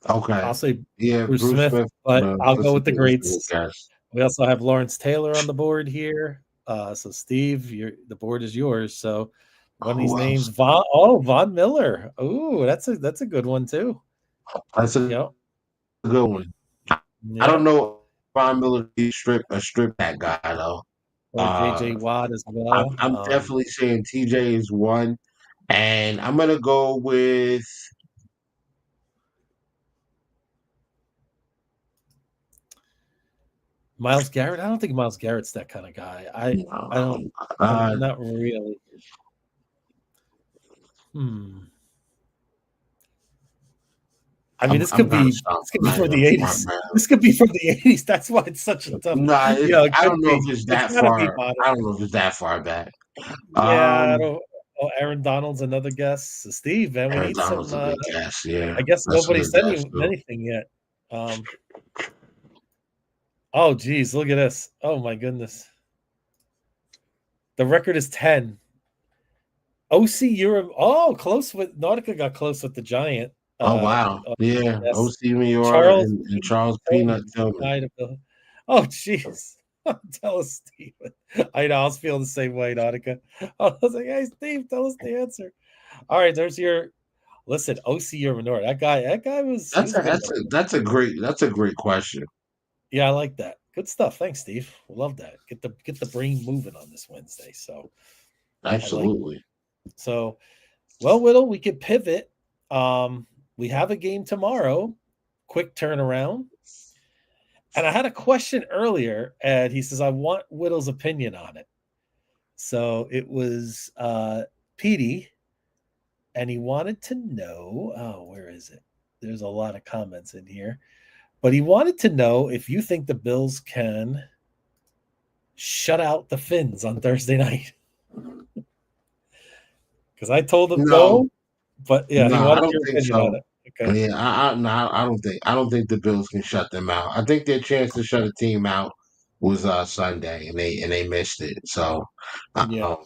[SPEAKER 4] Okay.
[SPEAKER 3] I'll say
[SPEAKER 4] Yeah,
[SPEAKER 3] Bruce
[SPEAKER 4] Bruce
[SPEAKER 3] Smith,
[SPEAKER 4] Smith.
[SPEAKER 3] but I'll go with the
[SPEAKER 4] That's a good
[SPEAKER 3] greats.
[SPEAKER 4] guess.
[SPEAKER 3] We also have Lawrence Taylor on the board here. So Steve, the board is yours. So one of these
[SPEAKER 4] Who
[SPEAKER 3] names,
[SPEAKER 4] else?
[SPEAKER 3] Von Miller. Ooh, that's a good one too.
[SPEAKER 4] That's a
[SPEAKER 3] Yep.
[SPEAKER 4] good one. I don't
[SPEAKER 3] Yep.
[SPEAKER 4] know if Von Miller be a strip that guy though.
[SPEAKER 3] Or
[SPEAKER 4] Uh,
[SPEAKER 3] JJ Watt as
[SPEAKER 4] I'm,
[SPEAKER 3] well.
[SPEAKER 4] I'm definitely saying TJ is one, and I'm gonna go with.
[SPEAKER 3] Myles Garrett. I don't think Myles Garrett's that kind of guy. I don't. I'm
[SPEAKER 4] Uh,
[SPEAKER 3] not really. I mean,
[SPEAKER 4] I'm,
[SPEAKER 3] this
[SPEAKER 4] I'm
[SPEAKER 3] could
[SPEAKER 4] kind of
[SPEAKER 3] be
[SPEAKER 4] shocked
[SPEAKER 3] this could be
[SPEAKER 4] by
[SPEAKER 3] from
[SPEAKER 4] that
[SPEAKER 3] the
[SPEAKER 4] part,
[SPEAKER 3] '80s.
[SPEAKER 4] man.
[SPEAKER 3] This could be from the '80s. That's why it's such a tough.
[SPEAKER 4] Nah,
[SPEAKER 3] It
[SPEAKER 4] I
[SPEAKER 3] could
[SPEAKER 4] don't know if
[SPEAKER 3] be.
[SPEAKER 4] it's
[SPEAKER 3] It's
[SPEAKER 4] that
[SPEAKER 3] got to be
[SPEAKER 4] far.
[SPEAKER 3] modern.
[SPEAKER 4] I don't know if it's that far back.
[SPEAKER 3] Yeah, I
[SPEAKER 4] Um,
[SPEAKER 3] don't. Oh, Aaron Donald's another guess. So Steve, man, we
[SPEAKER 4] Aaron
[SPEAKER 3] need some.
[SPEAKER 4] Donald's a good guess. Yeah,
[SPEAKER 3] I guess
[SPEAKER 4] that's a
[SPEAKER 3] nobody
[SPEAKER 4] good
[SPEAKER 3] said
[SPEAKER 4] guess too.
[SPEAKER 3] anything yet. Oh, geez, look at this. Oh my goodness. The record is 10. OC Europe. Oh, close with Nautica got close with the Giant.
[SPEAKER 4] Oh wow, yeah,
[SPEAKER 3] Yes.
[SPEAKER 4] O.C. Miora
[SPEAKER 3] Charles
[SPEAKER 4] and
[SPEAKER 3] P.
[SPEAKER 4] Charles Peanut
[SPEAKER 3] Tillman
[SPEAKER 4] Tillman.
[SPEAKER 3] died of the. Oh, jeez. Tell us, Steve. I know. I was feeling the same way, Nautica. I was like, hey, Steve, tell us the answer. All right, there's your. Listen, OC Urumanor. That guy was. He
[SPEAKER 4] That's
[SPEAKER 3] was a
[SPEAKER 4] a
[SPEAKER 3] good
[SPEAKER 4] that's
[SPEAKER 3] one.
[SPEAKER 4] a that's a great question.
[SPEAKER 3] Yeah, I like that. Good stuff. Thanks, Steve. Love that. Get the brain moving on this Wednesday. So I like.
[SPEAKER 4] Absolutely.
[SPEAKER 3] So, well, Whittle, we could pivot. We have a game tomorrow. Quick turnaround. And I had a question earlier, and he says, I want Whittle's opinion on it. So it was Petey, and he wanted to know, where is it? There's a lot of comments in here. But he wanted to know if you think the Bills can shut out the Finns on Thursday night. Because I told him no, but yeah, he
[SPEAKER 4] No, I
[SPEAKER 3] wanted
[SPEAKER 4] don't
[SPEAKER 3] your
[SPEAKER 4] think
[SPEAKER 3] opinion on
[SPEAKER 4] so.
[SPEAKER 3] it. Okay.
[SPEAKER 4] Yeah, no, I don't think the Bills can shut them out. I think their chance to shut a team out was Sunday, and they missed it. So,
[SPEAKER 3] Yeah.
[SPEAKER 4] um,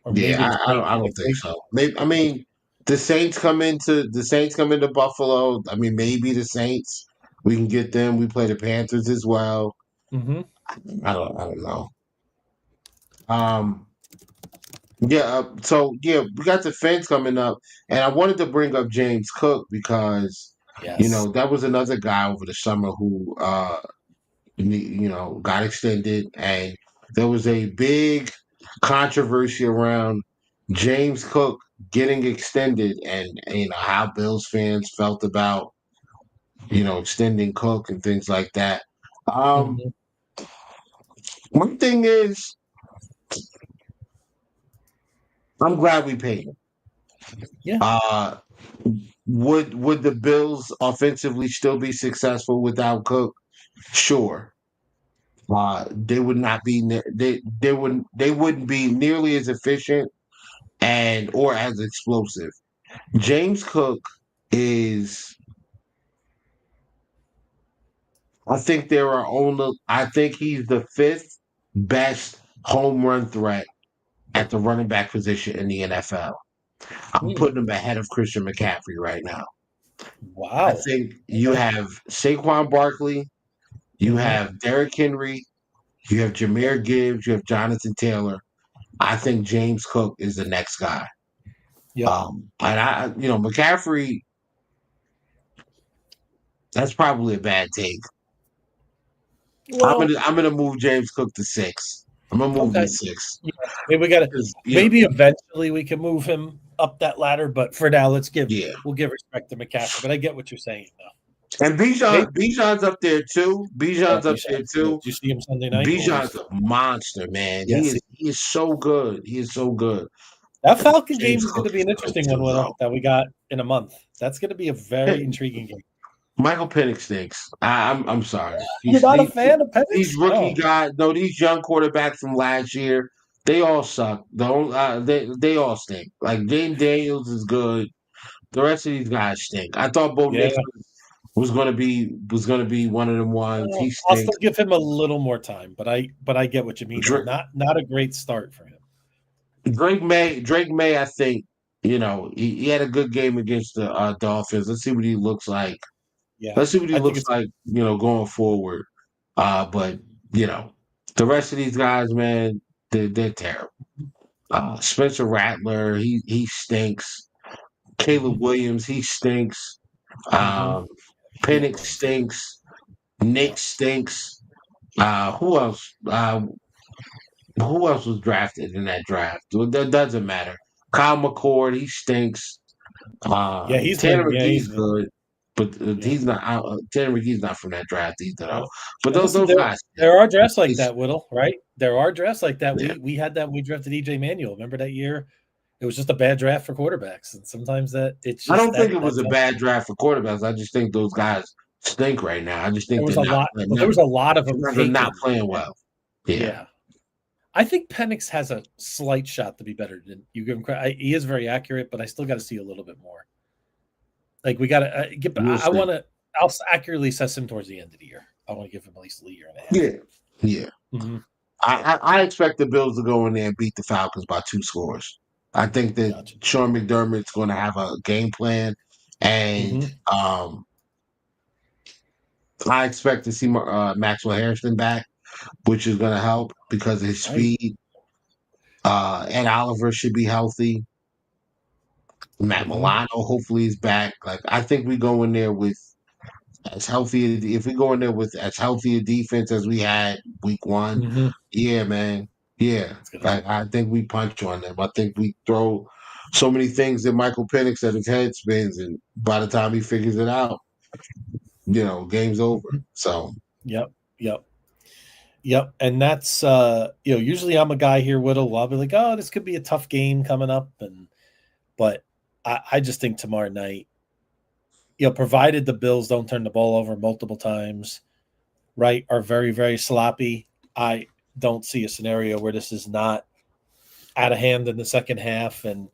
[SPEAKER 3] Or maybe
[SPEAKER 4] yeah,
[SPEAKER 3] the
[SPEAKER 4] I
[SPEAKER 3] Saints.
[SPEAKER 4] don't think so. Maybe I mean the Saints come into Buffalo. I mean, maybe the Saints we can get them. We play the Panthers as well.
[SPEAKER 3] Mm-hmm.
[SPEAKER 4] I don't know. Um, yeah. So yeah, we got the Fans coming up, and I wanted to bring up James Cook because
[SPEAKER 3] Yes.
[SPEAKER 4] that was another guy over the summer who got extended, and there was a big controversy around James Cook getting extended, and how Bills fans felt about extending Cook and things like that.
[SPEAKER 3] Mm-hmm.
[SPEAKER 4] One thing is, I'm glad we paid him.
[SPEAKER 3] Yeah.
[SPEAKER 4] Would the Bills offensively still be successful without Cook? Sure. They would not be they wouldn't be nearly as efficient and or as explosive. James Cook is I think he's the fifth best home run threat at the running back position in the NFL. I'm putting him ahead of Christian McCaffrey right now. I
[SPEAKER 3] Wow.
[SPEAKER 4] think you have Saquon Barkley, you have Derrick Henry, you have Jameer Gibbs, you have Jonathan Taylor. I think James Cook is the next guy.
[SPEAKER 3] Yep.
[SPEAKER 4] McCaffrey, that's probably a bad take.
[SPEAKER 3] Well,
[SPEAKER 4] I'm gonna move James Cook to 6. I'm gonna move him
[SPEAKER 3] okay.
[SPEAKER 4] to 6.
[SPEAKER 3] Yeah. Maybe we gotta
[SPEAKER 4] 'Cause,
[SPEAKER 3] maybe eventually we can move him up that ladder, but for now we'll give respect to McCaffrey. But I get what you're saying though.
[SPEAKER 4] And Bijan's up there too. Bijan's up there
[SPEAKER 3] Bijan's good.
[SPEAKER 4] too.
[SPEAKER 3] Did you see him Sunday night?
[SPEAKER 4] Bijan's a monster, man.
[SPEAKER 3] Yes.
[SPEAKER 4] He is so good. He is so good.
[SPEAKER 3] That Falcon game
[SPEAKER 4] James
[SPEAKER 3] is going to
[SPEAKER 4] Cook
[SPEAKER 3] be an
[SPEAKER 4] is
[SPEAKER 3] interesting
[SPEAKER 4] good
[SPEAKER 3] one,
[SPEAKER 4] too,
[SPEAKER 3] Will, that we got in a month. That's going to be a very intriguing game.
[SPEAKER 4] Michael Penix stinks. I'm sorry.
[SPEAKER 3] You're not a fan of Penix?
[SPEAKER 4] These rookie guys, no, these young quarterbacks from last year, they all suck. They all stink. Like James Daniels is good. The rest of these guys stink. I thought Bo Nix was gonna be one of them ones. He stinks.
[SPEAKER 3] I'll still give him a little more time, but I get what you mean. Not a great start for him.
[SPEAKER 4] Drake May, I think, he had a good game against the Dolphins. Let's see what he looks like.
[SPEAKER 3] Yeah.
[SPEAKER 4] Let's see what he looks like, going forward. But the rest of these guys, man, they're terrible. Spencer Rattler, he stinks. Caleb Williams, he stinks. Penix stinks. Nick stinks. Who else? Who else was drafted in that draft? That doesn't matter. Kyle McCord, he stinks.
[SPEAKER 3] He's
[SPEAKER 4] Tanner
[SPEAKER 3] good.
[SPEAKER 4] McGee's good, but he's not. Tanner McGee's not from that draft either, though. But
[SPEAKER 3] Now,
[SPEAKER 4] those guys.
[SPEAKER 3] There are drafts like that, Whittle. Right? There are drafts like that.
[SPEAKER 4] Yeah.
[SPEAKER 3] We had that when we drafted EJ Manuel. Remember that year? It was just a bad draft for quarterbacks, and sometimes it's. Just
[SPEAKER 4] I don't think it was a bad draft for quarterbacks. I just think those guys stink right now. I just think
[SPEAKER 3] there was a lot of them.
[SPEAKER 4] They're not playing well. Yeah.
[SPEAKER 3] I think Penix has a slight shot to be better than you give him credit. He is very accurate, but I still got to see a little bit more. Like we got to get. I want to. I'll accurately assess him towards the end of the year. I want to give him at least a year and a half.
[SPEAKER 4] Yeah. Mm-hmm. I expect the Bills to go in there and beat the Falcons by 2 scores. I think that Sean McDermott's going to have a game plan, and I expect to see Maxwell Harrison back, which is going to help because of his speed. Ed Oliver should be healthy. Matt Milano hopefully is back. Like I think we go in there with as healthy. If we go in there with as healthy a defense as we had week 1, yeah, man, yeah. Like I think we punch on them. I think we throw so many things at Michael Penix that his head spins, and by the time he figures it out, game's over. So
[SPEAKER 3] Yep. And that's usually I'm a guy here, Whittle. I'll be like, oh, this could be a tough game coming up, but I just think tomorrow night, provided the Bills don't turn the ball over multiple times, right, are very, very sloppy, I don't see a scenario where this is not out of hand in the second half. And,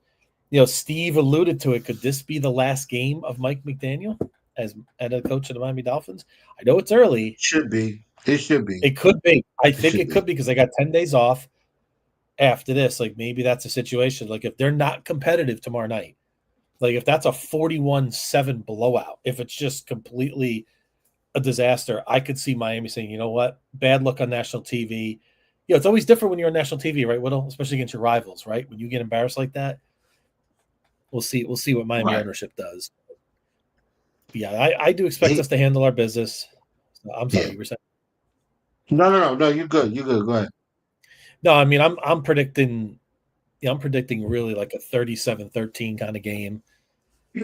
[SPEAKER 3] Steve alluded to it. Could this be the last game of Mike McDaniel as head coach of the Miami Dolphins? I know it's early.
[SPEAKER 4] It should be. It
[SPEAKER 3] could be. I think it could be because they got 10 days off after this. Like maybe that's a situation. Like if they're not competitive tomorrow night, like if that's a 41-7 blowout, if it's just completely a disaster, I could see Miami saying, you know what, bad luck on national TV. It's always different when you're on national TV, right, Whittle? Especially against your rivals, right? When you get embarrassed like that, we'll see what Miami ownership does. Yeah, I do expect us to handle our business. I'm sorry, you were saying.
[SPEAKER 4] No. You're good. Go ahead.
[SPEAKER 3] No, I mean I'm predicting. I'm predicting really like a 37-13 kind of game.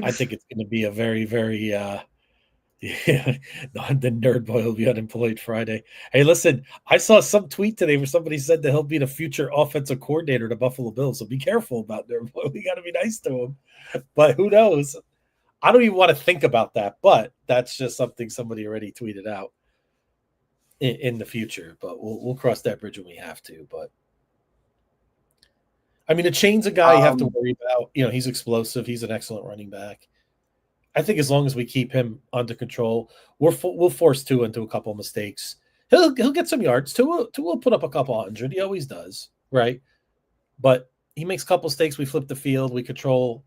[SPEAKER 3] I think it's going to be a very, very Yeah, no, the nerd boy will be unemployed Friday. Hey, listen, I saw some tweet today where somebody said that he'll be the future offensive coordinator of the Buffalo Bills. So be careful about nerd boy. We got to be nice to him. But who knows? I don't even want to think about that. But that's just something somebody already tweeted out in the future. But we'll cross that bridge when we have to. But I mean, the Chain's a guy you have to worry about. You know, he's explosive. He's an excellent running back. I think as long as we keep him under control, we'll force Tua into a couple of mistakes. He'll get some yards. Tua will put up a couple hundred. He always does, right? But he makes a couple mistakes. We flip the field. We control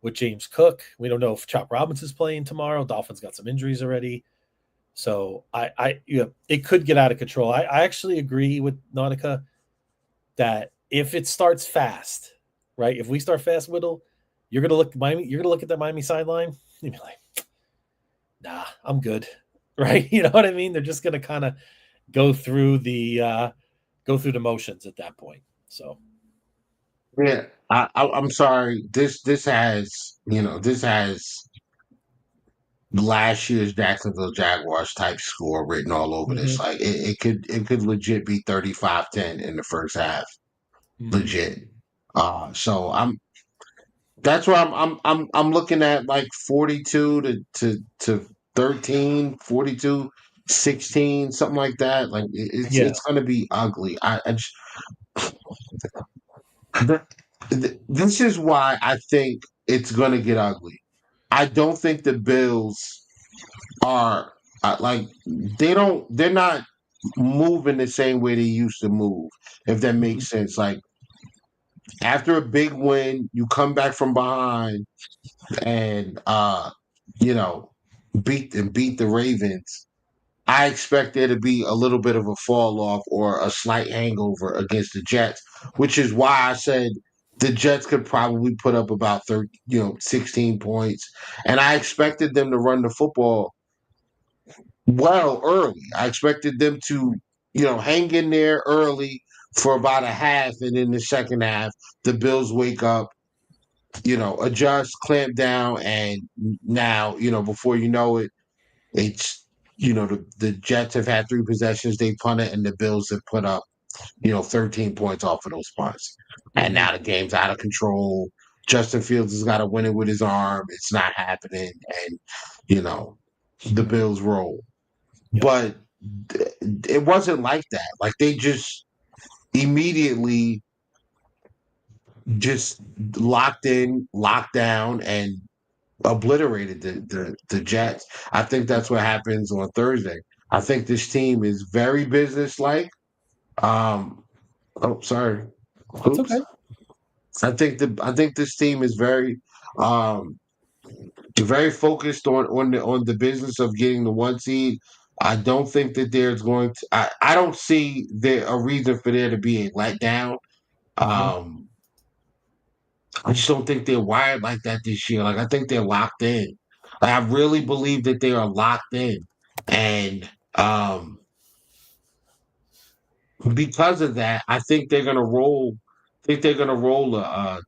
[SPEAKER 3] with James Cook. We don't know if Chop Robinson's playing tomorrow. Dolphins got some injuries already. So it could get out of control. I actually agree with Nautica that if it starts fast, right? If we start fast, Whittle, you're gonna look at that Miami sideline. You'd be like, nah, I'm good. Right? You know what I mean? They're just gonna kind of go through the motions at that point. So
[SPEAKER 4] Yeah, I'm sorry. This has last year's Jacksonville Jaguars type score written all over this. Like it could legit be 35-10 in the first half. Legit. So that's why I'm looking at like 42 to 13, 42-16, something like that. Like it's gonna be ugly. This is why I think it's gonna get ugly. I don't think the Bills are like they're not moving the same way they used to move, if that makes sense. Like after a big win, you come back from behind and you know beat the Ravens. I expect there to be a little bit of a fall off or a slight hangover against the Jets, which is why I said the Jets could probably put up about 16 points. And I expected them to run the football well early. I expected them to, hang in there early for about a half, and in the second half, the Bills wake up, adjust, clamp down, and now, before you know it, it's the Jets have had three possessions, they punted, and the Bills have put up 13 points off of those punts, and now the game's out of control. Justin Fields has got to win it with his arm. It's not happening, and the Bills roll. But it wasn't like that. Like they just immediately just locked in, locked down, and obliterated the Jets. I think that's what happens on Thursday. I think this team is very businesslike. Sorry.
[SPEAKER 3] It's
[SPEAKER 4] Oops.
[SPEAKER 3] okay.
[SPEAKER 4] I think this team is um very focused on the business of getting the one seed. I don't think that there's going to. I don't see there a reason for there to be a letdown. Um, I just don't think they're wired like that this year. Like I think they're locked in. Like, I really believe that they are locked in, and because of that, I think they're gonna roll. I think they're gonna roll the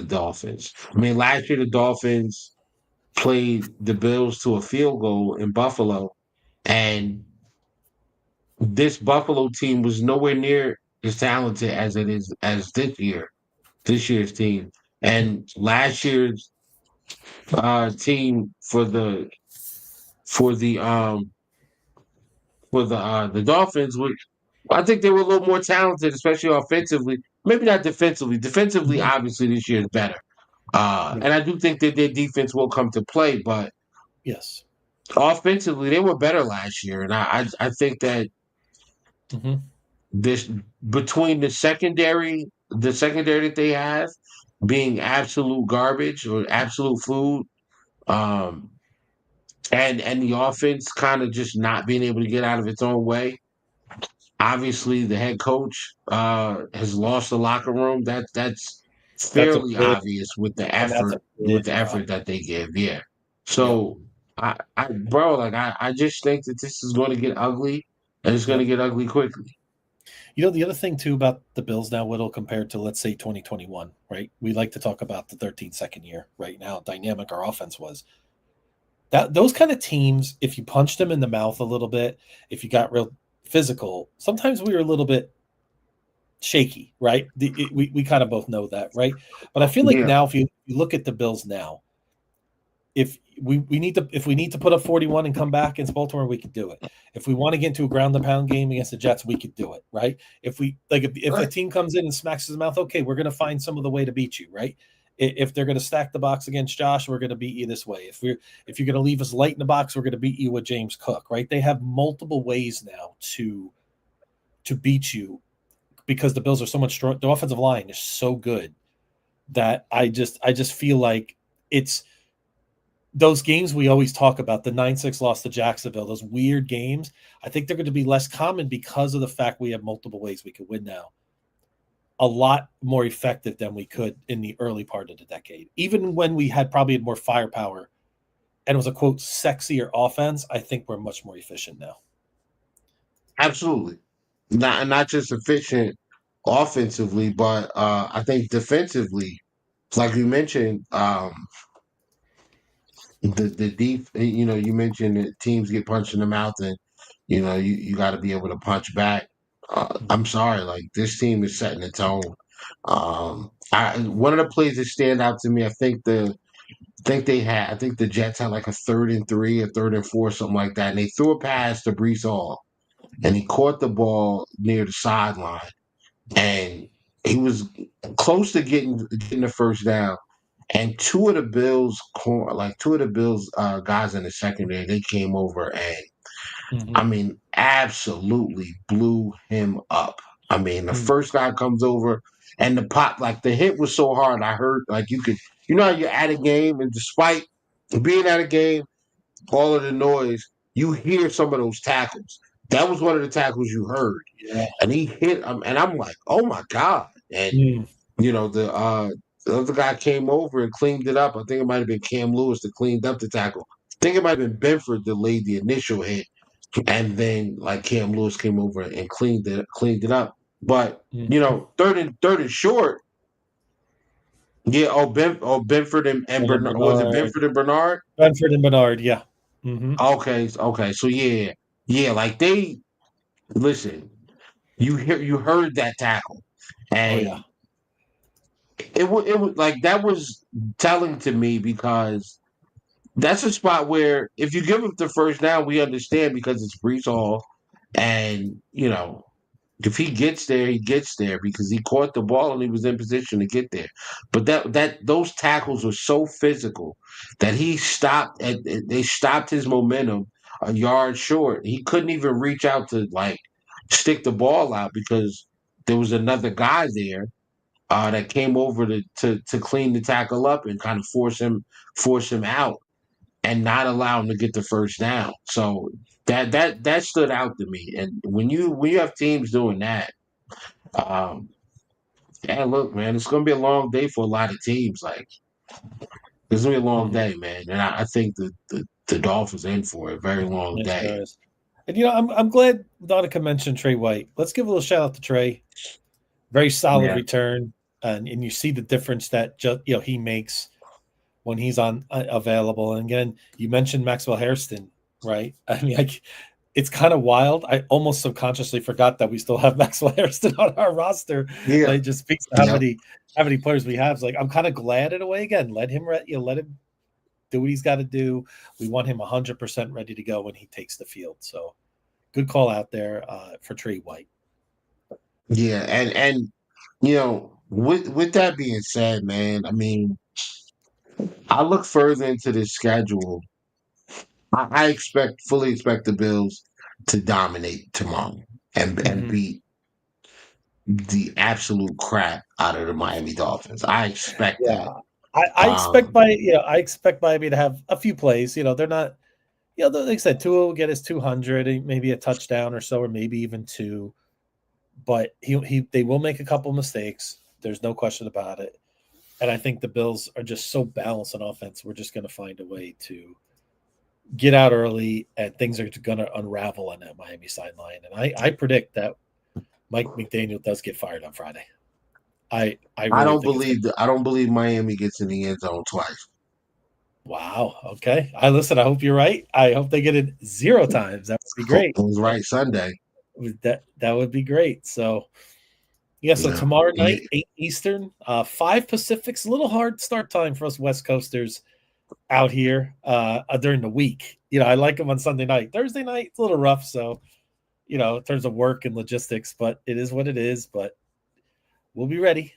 [SPEAKER 4] Dolphins. I mean, last year the Dolphins played the Bills to a field goal in Buffalo, and this Buffalo team was nowhere near as talented as it is as this year's team. And last year's team for the Dolphins, which I think they were a little more talented, especially offensively. Maybe not defensively. Defensively, obviously, this year is better. And I do think that their defense will come to play, but
[SPEAKER 3] Yes.
[SPEAKER 4] offensively, they were better last year. And I think that this between the secondary that they have being absolute garbage or absolute food, um, and the offense kind of just not being able to get out of its own way. Obviously, the head coach has lost the locker room. That's
[SPEAKER 3] That's a
[SPEAKER 4] fairly
[SPEAKER 3] big
[SPEAKER 4] obvious with the
[SPEAKER 3] and that's a
[SPEAKER 4] effort
[SPEAKER 3] big problem.
[SPEAKER 4] that they give. Yeah.
[SPEAKER 3] Yep.
[SPEAKER 4] So bro, like I just think that this is going to get ugly, and it's going to
[SPEAKER 3] Yep.
[SPEAKER 4] get ugly quickly.
[SPEAKER 3] The other thing too about the Bills now, Whittle, compared to let's say 2021, right? We like to talk about the 13 second year right now, dynamic our offense was. those kind of teams, if you punched them in the mouth a little bit, if you got real physical, sometimes we were a little bit shaky, right? We kind of both know that, right? But I feel like
[SPEAKER 4] Yeah,
[SPEAKER 3] now, if you look at the Bills now, if we need to put up 41 and come back against Baltimore, we could do it. If we want to get into a ground and pound game against the Jets, we could do it, right? If a team comes in and smacks his mouth, okay, we're going to find some of the way to beat you, right? If they're going to stack the box against Josh, we're going to beat you this way. If you're going to leave us light in the box, we're going to beat you with James Cook, right? They have multiple ways now to beat you because the Bills are so much strong. The offensive line is so good that I just feel like it's those games we always talk about, the 9-6 loss to Jacksonville, those weird games. I think they're going to be less common because of the fact we have multiple ways we could win now. A lot more effective than we could in the early part of the decade. Even when we had probably more firepower and it was a, quote, sexier offense, I think we're much more efficient now.
[SPEAKER 4] absolutely. Not just efficient offensively, but I think defensively, like you mentioned, the deep. You mentioned that teams get punched in the mouth, and you got to be able to punch back. I'm sorry, like this team is setting the tone. One of the plays that stand out to me, I think the Jets had like a 3rd and 3, a 3rd and 4, something like that, and they threw a pass to Brees Hall, and he caught the ball near the sideline, and he was close to getting the first down. And two of the Bills guys in the secondary, they came over and I mean, absolutely blew him up. I mean, the first guy comes over and the hit was so hard. I heard like how you're at a game and despite being at a game, all of the noise, you hear some of those tackles. That was one of the tackles you heard.
[SPEAKER 3] Yeah.
[SPEAKER 4] And he hit him, and I'm like, oh my God. And the other guy came over and cleaned it up. I think it might have been Cam Lewis that cleaned up the tackle. I think it might have been Benford that laid the initial hit, and then like Cam Lewis came over and cleaned it up. But third and short, yeah. Benford and
[SPEAKER 3] And
[SPEAKER 4] Bernard, was it
[SPEAKER 3] Bernard.
[SPEAKER 4] Benford and Bernard?
[SPEAKER 3] Benford and Bernard, yeah. Mm-hmm.
[SPEAKER 4] Okay. So yeah. Like they listen. You heard that tackle,
[SPEAKER 3] Oh, yeah.
[SPEAKER 4] and it was like that was telling to me because that's a spot where if you give up the first down, we understand because it's Brees Hall, and if he gets there, he gets there because he caught the ball and he was in position to get there. But those tackles were so physical that they stopped his momentum a yard short. He couldn't even reach out to like stick the ball out because there was another guy there that came over to clean the tackle up and kind of force him out and not allow him to get the first down. So that stood out to me. And when you have teams doing that, and look, man, it's gonna be a long day for a lot of teams. Like it's gonna be a long day, man. And I think the Dolphins in for a very long
[SPEAKER 3] Yes,
[SPEAKER 4] day.
[SPEAKER 3] there is. And I'm glad Donica mentioned Trey White. Let's give a little shout out to Trey. Very solid return, and you see the difference that he makes when he's on available. And again, you mentioned Maxwell Hairston, right? I mean, it's kind of wild. I almost subconsciously forgot that we still have Maxwell Hairston on our roster.
[SPEAKER 4] Yeah,
[SPEAKER 3] It just speaks to how many players we have. It's like I'm kind of glad in a way. Again, let him do what he's got to do. We want him 100% ready to go when he takes the field. So good call out there for Trey White.
[SPEAKER 4] Yeah, and with that being said, man, I mean, I look further into the schedule. I fully expect the Bills to dominate tomorrow and beat the absolute crap out of the Miami Dolphins. I expect that.
[SPEAKER 3] I expect Miami to have a few plays. They're not. Like I said, Tua will get his 200, maybe a touchdown or so, or maybe even 2. But they will make a couple mistakes. There's no question about it. And I think the Bills are just so balanced on offense. We're just going to find a way to get out early, and things are going to unravel on that Miami sideline. And I predict that Mike McDaniel does get fired on Friday. I don't
[SPEAKER 4] believe Miami gets in the end zone twice.
[SPEAKER 3] Wow. Okay. I hope you're right. I hope they get it 0 times. That would be great.
[SPEAKER 4] It was right Sunday.
[SPEAKER 3] That would be great. So yeah, so
[SPEAKER 4] Yeah.
[SPEAKER 3] tomorrow
[SPEAKER 4] Yeah.
[SPEAKER 3] night, 8 Eastern, 5 Pacific's a little hard start time for us West Coasters out here during the week. I like them on Sunday night. Thursday night, it's a little rough. So, in terms of work and logistics, but it is what it is. But we'll be ready.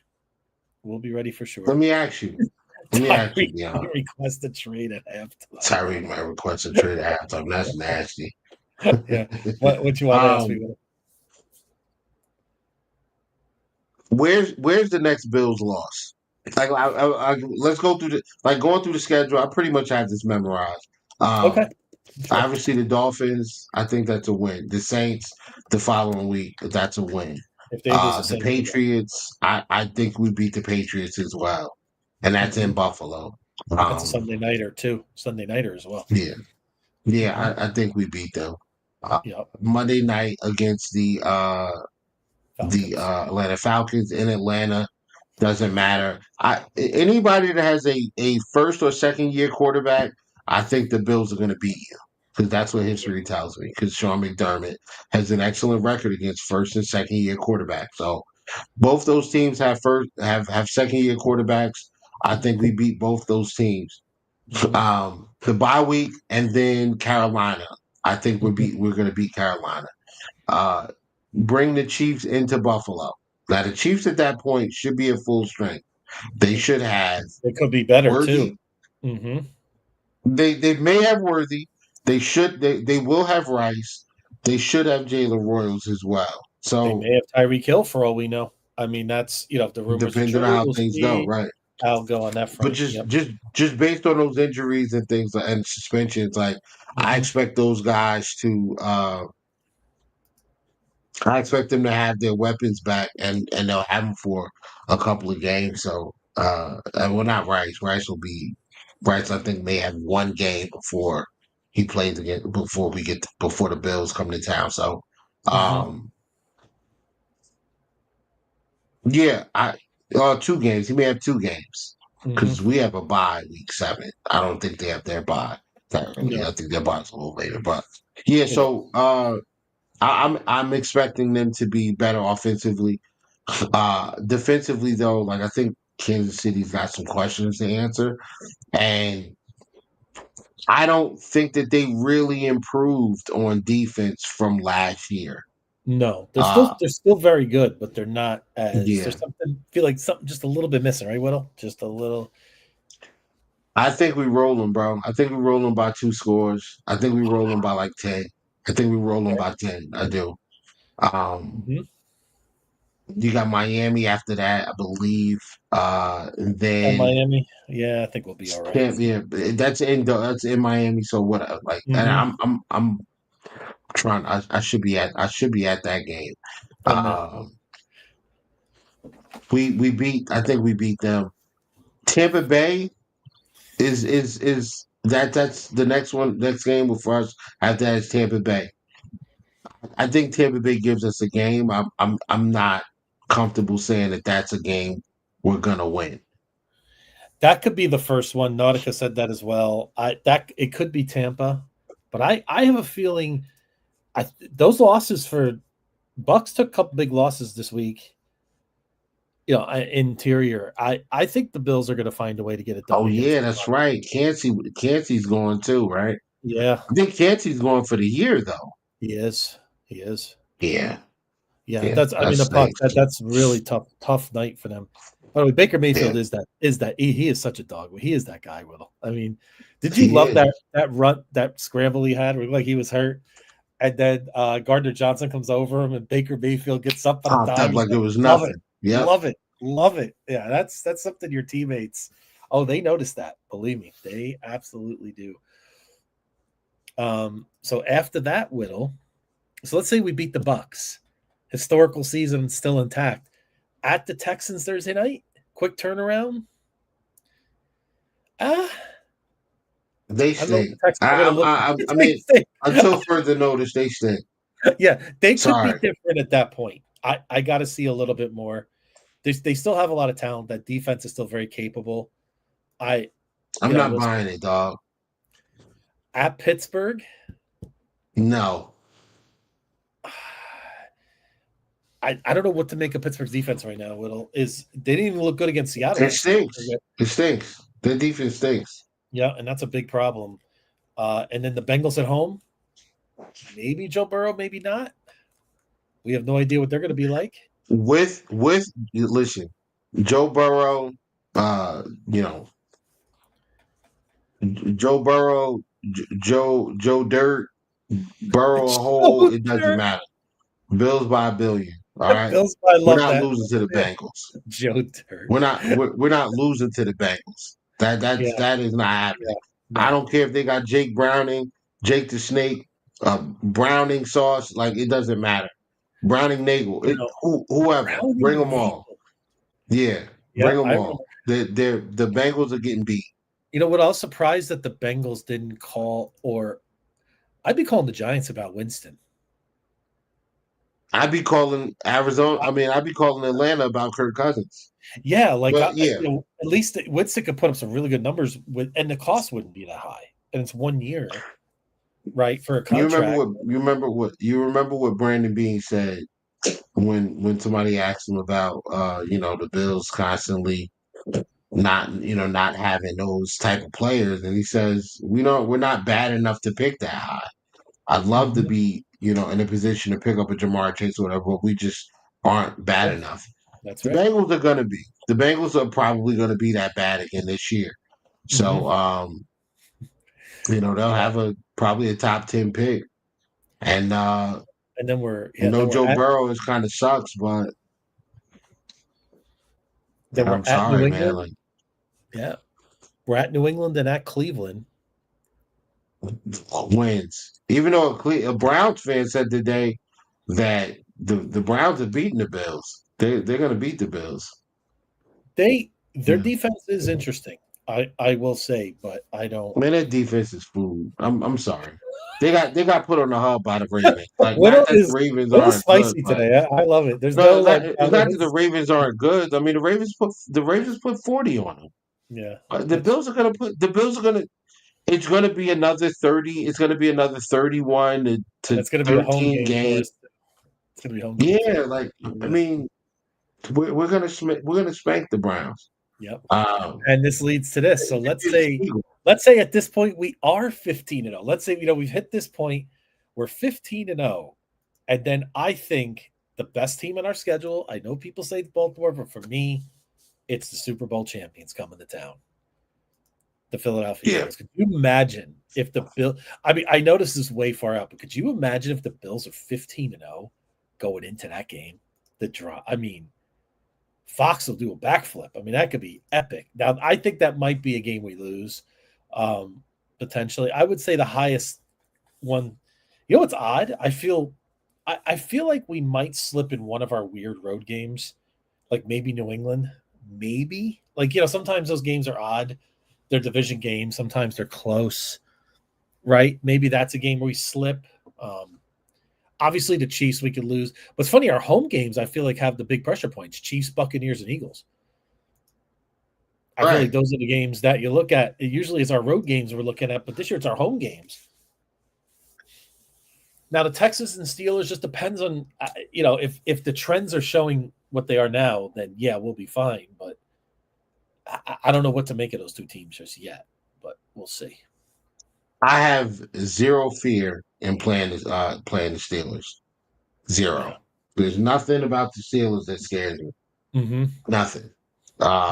[SPEAKER 3] We'll be ready for sure.
[SPEAKER 4] Let me ask you, Beyond.
[SPEAKER 3] Request a trade at halftime.
[SPEAKER 4] Tyree might request a trade at halftime. That's nasty.
[SPEAKER 3] Yeah. What you want to ask me?
[SPEAKER 4] Where's the next Bills loss? Like, let's go through going through the schedule. I pretty much have this memorized.
[SPEAKER 3] Okay.
[SPEAKER 4] Obviously, the Dolphins. I think that's a win. The Saints, the following week, that's a win.
[SPEAKER 3] If they lose
[SPEAKER 4] The Patriots, I think we beat the Patriots as well, and that's in Buffalo.
[SPEAKER 3] That's a Sunday nighter too. Sunday nighter as well.
[SPEAKER 4] Yeah. I think we beat them. Monday night against the Atlanta Falcons in Atlanta. Doesn't matter. Anybody that has a first or second year quarterback, I think the Bills are going to beat you because that's what history tells me. Because Sean McDermott has an excellent record against first and second year quarterbacks. So both those teams have second year quarterbacks. I think we beat both those teams. The bye week and then Carolina. I think we're going to beat Carolina. Bring the Chiefs into Buffalo. Now the Chiefs at that point should be at full strength. They should have.
[SPEAKER 3] They could be better
[SPEAKER 4] Worthy.
[SPEAKER 3] too.
[SPEAKER 4] They may have Worthy. They should. They will have Rice. They should have Jalen Royals as well. So
[SPEAKER 3] they may have Tyreek Hill for all we know. I mean, that's if the rumors
[SPEAKER 4] depends
[SPEAKER 3] are true,
[SPEAKER 4] on how things go, right?
[SPEAKER 3] I'll go on that front.
[SPEAKER 4] But just based on those injuries and things and suspensions, I expect those guys to. I expect them to have their weapons back, and they'll have them for a couple of games. So, well, not Rice. Rice. I think may have one game before he plays again. Before the Bills come to town. So, yeah, 2 games. He may have 2 games because we have a bye week 7. I don't think they have their bye that early. No. I think their bye's a little later, but yeah. So, I'm expecting them to be better offensively. Defensively, though, I think Kansas City's got some questions to answer, and I don't think that they really improved on defense from last year.
[SPEAKER 3] No, they're still very good, but they're not as. Yeah. There's something. Feel like something just a little bit missing, right, Whittle? Just a little.
[SPEAKER 4] I think we roll them, bro. I think we roll them by 2 scores. I think we roll them by 10. I think we roll them by 10. I do. You got Miami after that, I believe. And then
[SPEAKER 3] Miami, yeah, I think we'll be all right.
[SPEAKER 4] Yeah, that's in Miami. So what? And I'm trying. I should be at that game. We beat. I think we beat them. Tampa Bay is that's the next game for us. After that is Tampa Bay. I think Tampa Bay gives us a game. I'm not comfortable saying that that's a game we're gonna win.
[SPEAKER 3] That could be the first one. Nautica said that as well. It could be Tampa, but I have a feeling those losses for Bucks took a couple big losses this week. Interior. I think the Bills are going to find a way to get it done.
[SPEAKER 4] Oh yeah, that's right. Cansey's going too, right?
[SPEAKER 3] Yeah,
[SPEAKER 4] I think Cansey's going for the year though.
[SPEAKER 3] He is.
[SPEAKER 4] Yeah.
[SPEAKER 3] That's really tough night for them. By the way, Baker Mayfield is that he is such a dog. He is that guy, Whittle. I mean, did you love that run, that scramble he had? Where like he was hurt, and then Gardner Johnson comes over him, and Baker Mayfield gets up on a dime.
[SPEAKER 4] Like it was nothing.
[SPEAKER 3] Yeah, love it. Yeah, that's something your teammates. Oh, they notice that. Believe me, they absolutely do. So after that, Whittle. So let's say we beat the Bucks. Historical season still intact. At the Texans Thursday night, quick turnaround.
[SPEAKER 4] They stink. I mean, until further notice, they stink.
[SPEAKER 3] Yeah, they could be different at that point. I got to see a little bit more. They still have a lot of talent. That defense is still very capable.
[SPEAKER 4] I'm
[SPEAKER 3] Yeah,
[SPEAKER 4] not buying it, dog.
[SPEAKER 3] at Pittsburgh.
[SPEAKER 4] No.
[SPEAKER 3] I don't know what to make of Pittsburgh's defense right now. They didn't even look good against Seattle
[SPEAKER 4] It
[SPEAKER 3] last week.
[SPEAKER 4] stinks. It stinks. The defense stinks.
[SPEAKER 3] Yeah, and that's a big problem. And then the Bengals at home. Maybe Joe Burrow, maybe not. We have no idea what they're going to be like.
[SPEAKER 4] Listen, Joe Burrow, you know, Joe Burrow, Joe Dirt, Burrow a hole, it doesn't matter. Bills by a billion. All right.
[SPEAKER 3] Bills, I
[SPEAKER 4] We're
[SPEAKER 3] love
[SPEAKER 4] not
[SPEAKER 3] that.
[SPEAKER 4] losing to the Bengals.
[SPEAKER 3] Joe Dirt.
[SPEAKER 4] We're not losing to the Bengals. That is not happening.
[SPEAKER 3] No.
[SPEAKER 4] I don't care if they got Jake Browning, Jake the Snake, Browning sauce, like it doesn't matter. Browning Nagel, whoever,
[SPEAKER 3] Browning
[SPEAKER 4] bring them
[SPEAKER 3] Nagel.
[SPEAKER 4] all. Yeah,
[SPEAKER 3] Yeah,
[SPEAKER 4] bring them
[SPEAKER 3] I
[SPEAKER 4] all. The Bengals are getting beat.
[SPEAKER 3] You know what? I was surprised that the Bengals didn't call, or I'd be calling the Giants about Winston.
[SPEAKER 4] I'd be calling Arizona. I mean, I'd be calling Atlanta about Kirk Cousins.
[SPEAKER 3] Yeah, like
[SPEAKER 4] But, yeah.
[SPEAKER 3] You know, at least Winston could put up some really good numbers and the cost wouldn't be that high. And it's 1 year, right, for a contract.
[SPEAKER 4] You remember what Brandon Beane said when somebody asked him about the Bills constantly not having those type of players, and he says we're not bad enough to pick that high. I'd love to be in a position to pick up a Jamar Chase or whatever, but we just aren't bad enough.
[SPEAKER 3] That's
[SPEAKER 4] The
[SPEAKER 3] right.
[SPEAKER 4] Bengals are gonna be. The Bengals are probably gonna be that bad again this year. So they'll have probably a top 10 pick. And
[SPEAKER 3] then we're
[SPEAKER 4] Joe Burrow is kind of sucks, but I'm sorry, man. Like,
[SPEAKER 3] we're at New England and at Cleveland.
[SPEAKER 4] Wins. Even though a Browns fan said today that the Browns have beaten the Bills. They're going to beat the Bills.
[SPEAKER 3] Their defense is interesting. I will say, but I don't.
[SPEAKER 4] Man, that defense is food. I'm sorry. They got put on the hub by the Ravens. Like,
[SPEAKER 3] Whittle
[SPEAKER 4] not that the Ravens
[SPEAKER 3] Whittle's
[SPEAKER 4] aren't
[SPEAKER 3] spicy
[SPEAKER 4] good,
[SPEAKER 3] today. I love it. There's
[SPEAKER 4] no,
[SPEAKER 3] no
[SPEAKER 4] it's not that the Ravens aren't good. I mean, the Ravens put 40 on them.
[SPEAKER 3] Yeah.
[SPEAKER 4] The Bills are going to. It's going to be another 30. It's going to be another 31 to
[SPEAKER 3] it's going to be a home
[SPEAKER 4] 13
[SPEAKER 3] game.
[SPEAKER 4] game.
[SPEAKER 3] It's going to be a home game.
[SPEAKER 4] Yeah, like I mean, we're going to spank the Browns.
[SPEAKER 3] Yep. And this leads to this. So let's say at this point we are 15-0. Let's say we've hit this point. We're 15-0, and then I think the best team on our schedule. I know people say it's Baltimore, but for me, it's the Super Bowl champions coming to town. The Philadelphia Eagles. Could you imagine if the Bills? I mean, I know this is way far out, but could you imagine if the Bills are 15-0 going into that game? The draw. I mean, Fox will do a backflip. I mean, that could be epic. Now, I think that might be a game we lose, potentially. I would say the highest one. You know what's odd? I feel like we might slip in one of our weird road games, like maybe New England. Maybe. Like, sometimes those games are odd. They're division games. Sometimes they're close, right? Maybe that's a game where we slip. Obviously, the Chiefs we could lose. But it's funny, our home games, I feel like, have the big pressure points. Chiefs, Buccaneers, and Eagles. I feel like those are the games that you look at. It usually is our road games we're looking at, but this year it's our home games. Now, the Texans and Steelers just depends on, if the trends are showing what they are now, then, yeah, we'll be fine. But I don't know what to make of those two teams just yet, but we'll see.
[SPEAKER 4] I have zero fear in playing the Steelers. Zero. Yeah. There's nothing about the Steelers that scares me.
[SPEAKER 3] Mm-hmm.
[SPEAKER 4] Nothing.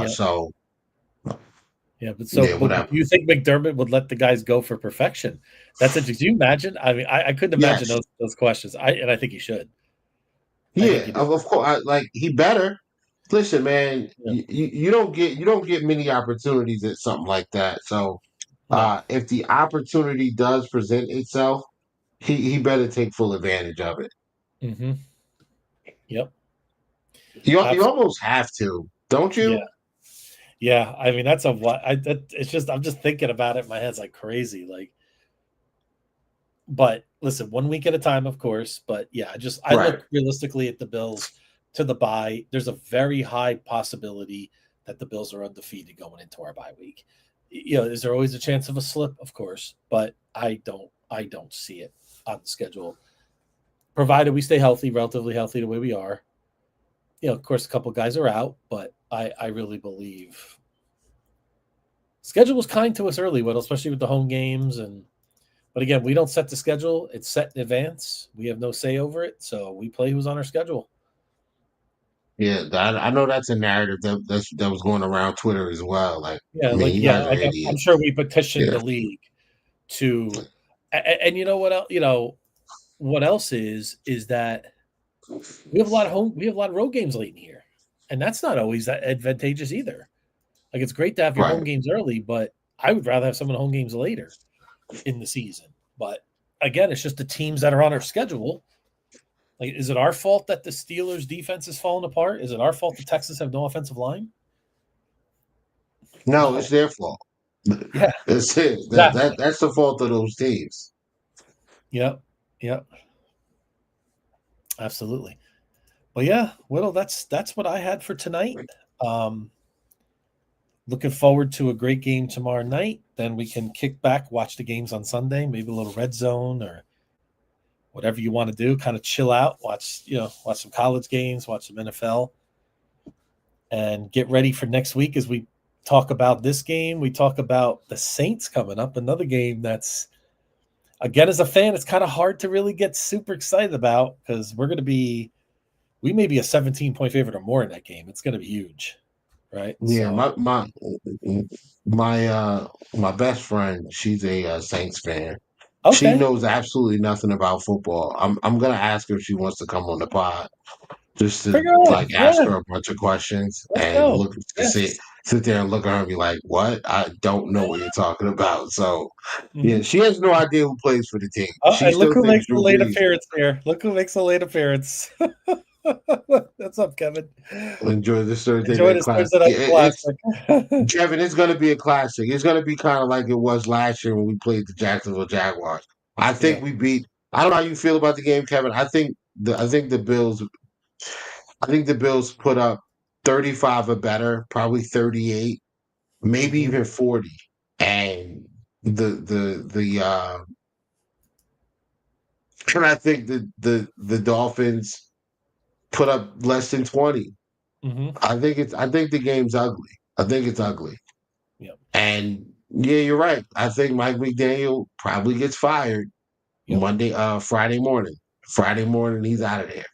[SPEAKER 4] So.
[SPEAKER 3] Yeah, but do you think McDermott would let the guys go for perfection? That's interesting. Do you imagine? I mean, I couldn't imagine those questions. I think he should.
[SPEAKER 4] Yeah, of course. He better. Listen, man, you don't get many opportunities at something like that. So, if the opportunity does present itself, he better take full advantage of it.
[SPEAKER 3] Mm-hmm. Yep.
[SPEAKER 4] You almost have to, don't you?
[SPEAKER 3] Yeah. I mean, it's just I'm just thinking about it in my head. It's like crazy. But listen, 1 week at a time, of course. But yeah, I look realistically at the Bills to the bye. There's a very high possibility that the Bills are undefeated going into our bye week. Is there always a chance of a slip? Of course, but I don't see it on the schedule, provided we stay healthy, relatively healthy the way we are. Of course, a couple guys are out, but I really believe schedule was kind to us early, especially with the home games. But again, we don't set the schedule; it's set in advance. We have no say over it, so we play who's on our schedule.
[SPEAKER 4] Yeah, I know that's a narrative that was going around Twitter as well. Like,
[SPEAKER 3] Yeah,
[SPEAKER 4] I mean, you guys are
[SPEAKER 3] I'm
[SPEAKER 4] idiots.
[SPEAKER 3] sure we petitioned
[SPEAKER 4] Yeah,
[SPEAKER 3] the league to, and you know what else? What else is that we have a lot of road games late in the year, and that's not always that advantageous either. Like it's great to have your home
[SPEAKER 4] right.
[SPEAKER 3] games early, but I would rather have some of the home games later in the season. But again, it's just the teams that are on our schedule. Like, is it our fault that the Steelers' defense is falling apart? Is it our fault the Texans have no offensive line?
[SPEAKER 4] No, it's
[SPEAKER 3] No.
[SPEAKER 4] their fault.
[SPEAKER 3] Yeah,
[SPEAKER 4] That's it.
[SPEAKER 3] exactly.
[SPEAKER 4] That's the fault of those teams.
[SPEAKER 3] Yep. Yep. Absolutely. Well, yeah, Whittle, that's what I had for tonight. Um, Looking forward to a great game tomorrow night. Then we can kick back, watch the games on Sunday, maybe a little red zone or whatever you want to do. Kind of chill out, watch some college games, watch some NFL, and get ready for next week as we talk about this game. We talk about the Saints coming up, another game that's again as a fan, it's kind of hard to really get super excited about because we may be a 17-point favorite or more in that game. It's going to be huge, right?
[SPEAKER 4] Yeah,
[SPEAKER 3] So
[SPEAKER 4] my best friend, she's a Saints fan. She
[SPEAKER 3] okay,
[SPEAKER 4] knows absolutely nothing about football. I'm gonna ask her if she wants to come on the pod just to
[SPEAKER 3] bring her on.
[SPEAKER 4] like ask
[SPEAKER 3] Yeah,
[SPEAKER 4] her a bunch of questions
[SPEAKER 3] let's
[SPEAKER 4] and
[SPEAKER 3] go.
[SPEAKER 4] look to
[SPEAKER 3] Yeah.
[SPEAKER 4] sit there and look at her and be like, "What? I don't know what you're talking about." So yeah,
[SPEAKER 3] Mhm.
[SPEAKER 4] she has no idea who plays for the team.
[SPEAKER 3] Oh,
[SPEAKER 4] She
[SPEAKER 3] and look
[SPEAKER 4] still
[SPEAKER 3] who
[SPEAKER 4] thinks
[SPEAKER 3] makes a
[SPEAKER 4] Drew
[SPEAKER 3] late
[SPEAKER 4] Brees.
[SPEAKER 3] appearance here. Look who makes a late appearance. What's up, Kevin?
[SPEAKER 4] Enjoy this Thursday
[SPEAKER 3] Enjoy
[SPEAKER 4] night
[SPEAKER 3] this
[SPEAKER 4] class.
[SPEAKER 3] Thursday night
[SPEAKER 4] Yeah, it's
[SPEAKER 3] classic.
[SPEAKER 4] Kevin. It's going to be a classic. It's going to be kind of like it was last year when we played the Jacksonville Jaguars. I
[SPEAKER 3] Yeah.
[SPEAKER 4] think we beat. I don't know how you feel about the game, Kevin. I think the Bills. I think the Bills put up 35 or better, probably 38, maybe
[SPEAKER 3] Hmm.
[SPEAKER 4] even 40, and the and I think the Dolphins put up less than 20.
[SPEAKER 3] Hmm.
[SPEAKER 4] I think the game's ugly. I think it's ugly.
[SPEAKER 3] Yep.
[SPEAKER 4] And yeah, you're right. I think Mike McDaniel probably gets fired
[SPEAKER 3] Yep.
[SPEAKER 4] Friday morning. Friday morning, he's out of there.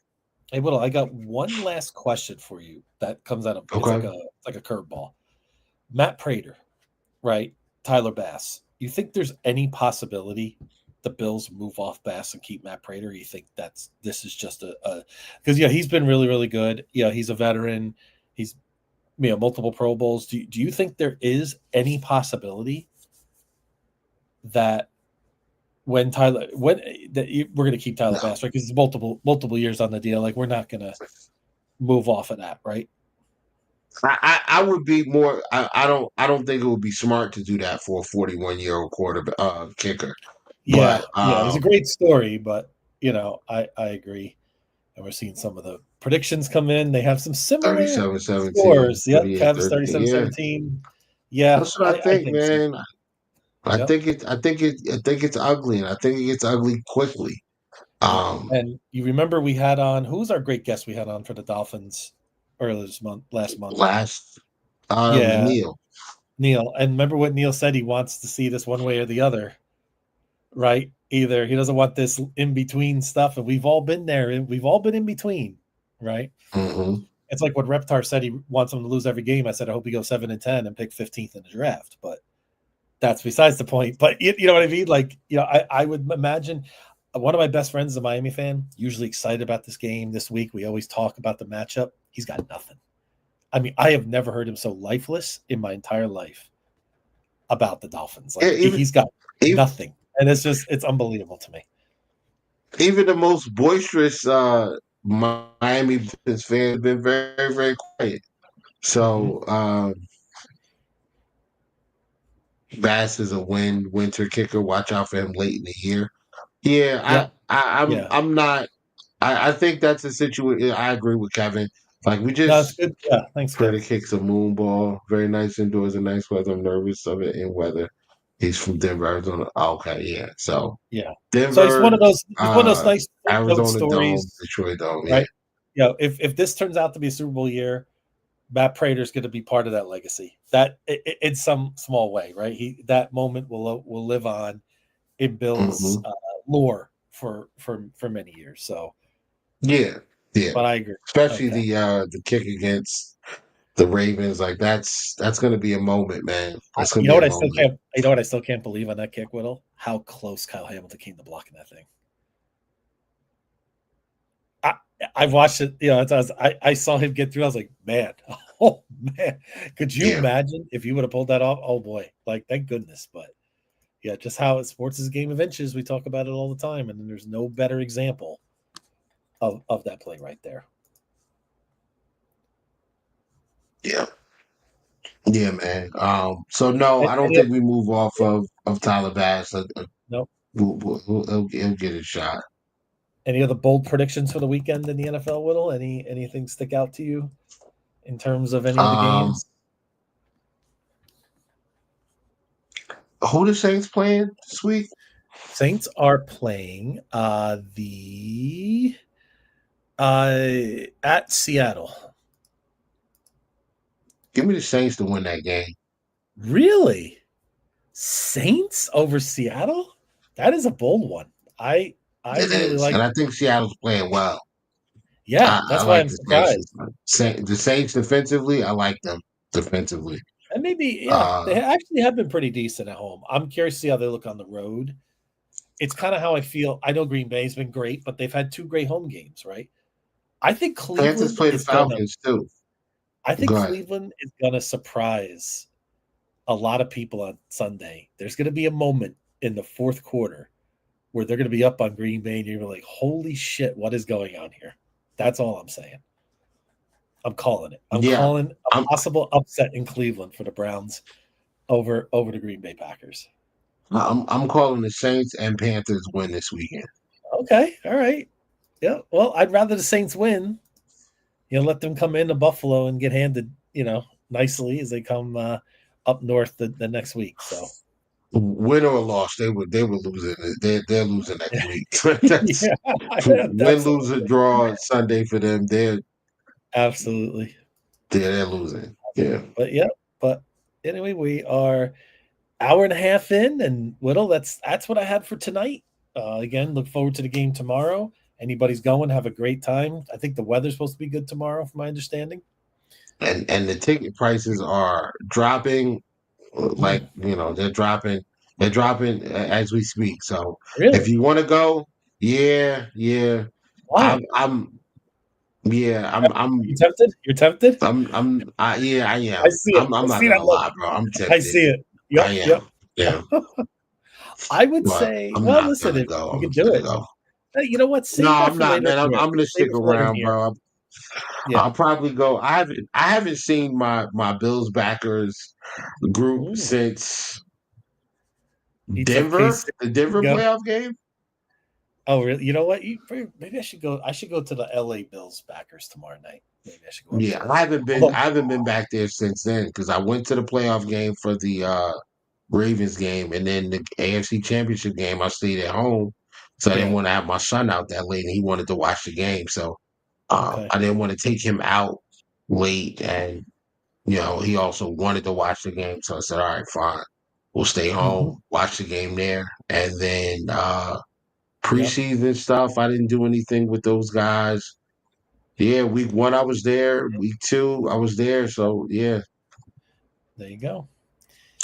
[SPEAKER 3] Hey, Whittle, I got one last question for you that comes out of
[SPEAKER 4] Okay.
[SPEAKER 3] it's like a curveball. Matt Prater, right? Tyler Bass. You think there's any possibility the Bills move off Bass and keep Matt Prater? Or you think this is just a because he's been really, really good. He's a veteran. He's multiple Pro Bowls. Do you think there is any possibility that we're going to keep Tyler
[SPEAKER 4] No.
[SPEAKER 3] Bass, right? Because it's multiple years on the deal. Like we're not going to move off of that, right?
[SPEAKER 4] I would be more I don't think it would be smart to do that for a 41-year-old quarterback kicker.
[SPEAKER 3] Yeah,
[SPEAKER 4] But
[SPEAKER 3] yeah. It was a great story, but I agree. And we're seeing some of the predictions come in. They have some similar
[SPEAKER 4] 37-17,
[SPEAKER 3] scores. Yep,
[SPEAKER 4] 38,
[SPEAKER 3] Cavs
[SPEAKER 4] 13. Yeah.
[SPEAKER 3] 37-17. Yeah,
[SPEAKER 4] That's what I
[SPEAKER 3] I
[SPEAKER 4] think,
[SPEAKER 3] think so.
[SPEAKER 4] man.
[SPEAKER 3] Yep.
[SPEAKER 4] I think it's ugly and I think it gets ugly quickly.
[SPEAKER 3] Yep.
[SPEAKER 4] Um
[SPEAKER 3] And you remember we had on who was our great guest we had on for the Dolphins earlier last month?
[SPEAKER 4] last
[SPEAKER 3] Yeah,
[SPEAKER 4] Neil.
[SPEAKER 3] Neil. And remember what Neil said? He wants to see this one way or the other, right? Either he doesn't want this in between stuff, and we've all been there, and we've all been in between, right?
[SPEAKER 4] Hmm.
[SPEAKER 3] It's like what Reptar said he wants him to lose every game. I said I hope he goes 7-10 and pick 15th in the draft, but that's besides the point. But you know what I mean? Like I would imagine one of my best friends is a Miami fan, usually excited about this game this week. We always talk about the matchup. He's got nothing. I mean, I have never heard him so lifeless in my entire life about the Dolphins.
[SPEAKER 4] Yeah,
[SPEAKER 3] Like he's got
[SPEAKER 4] even
[SPEAKER 3] nothing. And it's unbelievable to me.
[SPEAKER 4] even the most boisterous Miami Dolphins fans have been very, very quiet.
[SPEAKER 3] Mm-hmm.
[SPEAKER 4] So Bass is a winter kicker. Watch out for him late in the year. Yeah,
[SPEAKER 3] Yep.
[SPEAKER 4] I
[SPEAKER 3] Yeah.
[SPEAKER 4] I'm not I think that's a situation. I agree with Kevin. Like we
[SPEAKER 3] No, it's
[SPEAKER 4] just
[SPEAKER 3] good. Yeah, thanks,
[SPEAKER 4] Freddie
[SPEAKER 3] Kev.
[SPEAKER 4] kicks a moon ball. Very nice indoors and nice weather. I'm nervous of it in weather. He's from Denver, Arizona. Okay, yeah. So
[SPEAKER 3] Yeah. So he's one
[SPEAKER 4] Denver,
[SPEAKER 3] of those. He's one of those nice footnote
[SPEAKER 4] Arizona Dome,
[SPEAKER 3] stories,
[SPEAKER 4] Detroit Dome. Yeah,
[SPEAKER 3] right? You know, if this turns out to be a Super Bowl year, Matt Prater's going to be part of that legacy. That in some small way, right? That moment will live on in Bill's
[SPEAKER 4] hmm
[SPEAKER 3] lore for many years. So,
[SPEAKER 4] yeah, yeah.
[SPEAKER 3] but I agree.
[SPEAKER 4] Especially
[SPEAKER 3] Okay.
[SPEAKER 4] the kick against the Ravens. Like that's going to be a moment, man. That's going
[SPEAKER 3] You
[SPEAKER 4] to
[SPEAKER 3] know
[SPEAKER 4] be a
[SPEAKER 3] what I still
[SPEAKER 4] moment.
[SPEAKER 3] can't. You know what I still can't believe on that kick, Whittle? How close Kyle Hamilton came to blocking that thing. I I've watched it. You know, I saw him get through. I was like, man, oh man, could you
[SPEAKER 4] Yeah,
[SPEAKER 3] imagine if you would have pulled that off? Oh boy, like thank goodness. But yeah, just how sports is a game of inches. We talk about it all the time, and there's no better example of that play right there.
[SPEAKER 4] yeah, yeah, man. So no, I don't
[SPEAKER 3] Any,
[SPEAKER 4] think we move off
[SPEAKER 3] yeah,
[SPEAKER 4] of Tyler Bass.
[SPEAKER 3] no.
[SPEAKER 4] He'll get a shot.
[SPEAKER 3] Any other bold predictions for the weekend in the NFL, Whittle? Anything stick out to you in terms of any of the
[SPEAKER 4] Um,
[SPEAKER 3] games?
[SPEAKER 4] who the Saints playing this week?
[SPEAKER 3] Saints are playing the at Seattle.
[SPEAKER 4] Give me the Saints to win that game.
[SPEAKER 3] Really? Saints over Seattle? That is a bold one. I
[SPEAKER 4] It
[SPEAKER 3] really
[SPEAKER 4] is,
[SPEAKER 3] like.
[SPEAKER 4] and I think Seattle's playing well.
[SPEAKER 3] Yeah,
[SPEAKER 4] I
[SPEAKER 3] that's why
[SPEAKER 4] like
[SPEAKER 3] I'm
[SPEAKER 4] the Saints.
[SPEAKER 3] surprised.
[SPEAKER 4] The Saints defensively, I like them defensively.
[SPEAKER 3] And maybe, yeah,
[SPEAKER 4] Uh,
[SPEAKER 3] they actually have been pretty decent at home. I'm curious to see how they look on the road. It's kind of how I feel. I know Green Bay's been great, but they've had two great home games, right? I think
[SPEAKER 4] Panthers
[SPEAKER 3] Cleveland
[SPEAKER 4] play the
[SPEAKER 3] is gonna.
[SPEAKER 4] Falcons too.
[SPEAKER 3] I think
[SPEAKER 4] Go ahead.
[SPEAKER 3] Cleveland is gonna surprise a lot of people on Sunday. There's gonna be a moment in the fourth quarter where they're gonna be up on Green Bay, and you're like, "Holy shit, what is going on here?" That's all I'm saying. I'm calling it. I'm
[SPEAKER 4] Yeah,
[SPEAKER 3] calling a
[SPEAKER 4] I'm
[SPEAKER 3] possible upset in Cleveland for the Browns over the Green Bay Packers.
[SPEAKER 4] I'm calling the Saints and Panthers win this weekend.
[SPEAKER 3] Okay, all right. Yeah. Well, I'd rather the Saints win. You know, let them come into Buffalo and get handed, nicely as they come up north the next week. So
[SPEAKER 4] Win or loss, they were losing. They're losing next week. That's
[SPEAKER 3] yeah,
[SPEAKER 4] win, lose, or
[SPEAKER 3] absolutely.
[SPEAKER 4] draw Sunday for them.
[SPEAKER 3] Absolutely.
[SPEAKER 4] They're losing. Yeah.
[SPEAKER 3] But yeah, but anyway, we are hour and a half in, and Whittle, that's what I had for tonight. Again, look forward to the game tomorrow. Anybody's going, have a great time. I think the weather's supposed to be good tomorrow, from my understanding.
[SPEAKER 4] And the ticket prices are dropping. Like they're dropping as we speak. So if
[SPEAKER 3] Really?
[SPEAKER 4] you want to go, yeah, yeah,
[SPEAKER 3] Wow.
[SPEAKER 4] I'm yeah, I'm
[SPEAKER 3] You tempted? You're tempted?
[SPEAKER 4] yeah, I
[SPEAKER 3] I
[SPEAKER 4] am.
[SPEAKER 3] see it.
[SPEAKER 4] I'm
[SPEAKER 3] I
[SPEAKER 4] not
[SPEAKER 3] see
[SPEAKER 4] gonna
[SPEAKER 3] that look.
[SPEAKER 4] lie, bro. I'm
[SPEAKER 3] I
[SPEAKER 4] tempted.
[SPEAKER 3] see it.
[SPEAKER 4] I
[SPEAKER 3] Yep, yep.
[SPEAKER 4] am. Yeah,
[SPEAKER 3] I would
[SPEAKER 4] but
[SPEAKER 3] say,
[SPEAKER 4] I'm
[SPEAKER 3] well,
[SPEAKER 4] not
[SPEAKER 3] listen,
[SPEAKER 4] gonna
[SPEAKER 3] if
[SPEAKER 4] go.
[SPEAKER 3] you
[SPEAKER 4] I'm
[SPEAKER 3] can
[SPEAKER 4] just
[SPEAKER 3] do
[SPEAKER 4] gonna
[SPEAKER 3] it,
[SPEAKER 4] go.
[SPEAKER 3] hey, you know what?
[SPEAKER 4] No,
[SPEAKER 3] Save that
[SPEAKER 4] I'm
[SPEAKER 3] for
[SPEAKER 4] not,
[SPEAKER 3] later in
[SPEAKER 4] man.
[SPEAKER 3] the
[SPEAKER 4] I'm
[SPEAKER 3] year.
[SPEAKER 4] gonna
[SPEAKER 3] Save
[SPEAKER 4] stick
[SPEAKER 3] it for later in
[SPEAKER 4] around,
[SPEAKER 3] the year.
[SPEAKER 4] bro.
[SPEAKER 3] Yeah.
[SPEAKER 4] I'll probably go. I haven't seen my Bills backers group
[SPEAKER 3] Ooh,
[SPEAKER 4] since
[SPEAKER 3] he took
[SPEAKER 4] Denver,
[SPEAKER 3] Case.
[SPEAKER 4] the Denver
[SPEAKER 3] Go.
[SPEAKER 4] playoff game.
[SPEAKER 3] Oh, really? You know what? Maybe I should go. I should go to the LA Bills backers tomorrow night. Maybe I should go up
[SPEAKER 4] Yeah,
[SPEAKER 3] to.
[SPEAKER 4] I haven't been
[SPEAKER 3] Although,
[SPEAKER 4] I haven't been back there since then because I went to the playoff game for the Ravens game and then the AFC Championship game. I stayed at home, so I didn't
[SPEAKER 3] yeah.
[SPEAKER 4] want to have my son out that late, and he wanted to watch the game. So
[SPEAKER 3] Okay.
[SPEAKER 4] I didn't want to take him out late, and he also wanted to watch the game. So I said, "All right, fine, we'll stay
[SPEAKER 3] Hmm.
[SPEAKER 4] home, watch the game there." And then
[SPEAKER 3] Yep.
[SPEAKER 4] preseason stuff, I didn't do anything with those guys. Yeah, week one I was there. Week two I was there. So yeah,
[SPEAKER 3] There you go.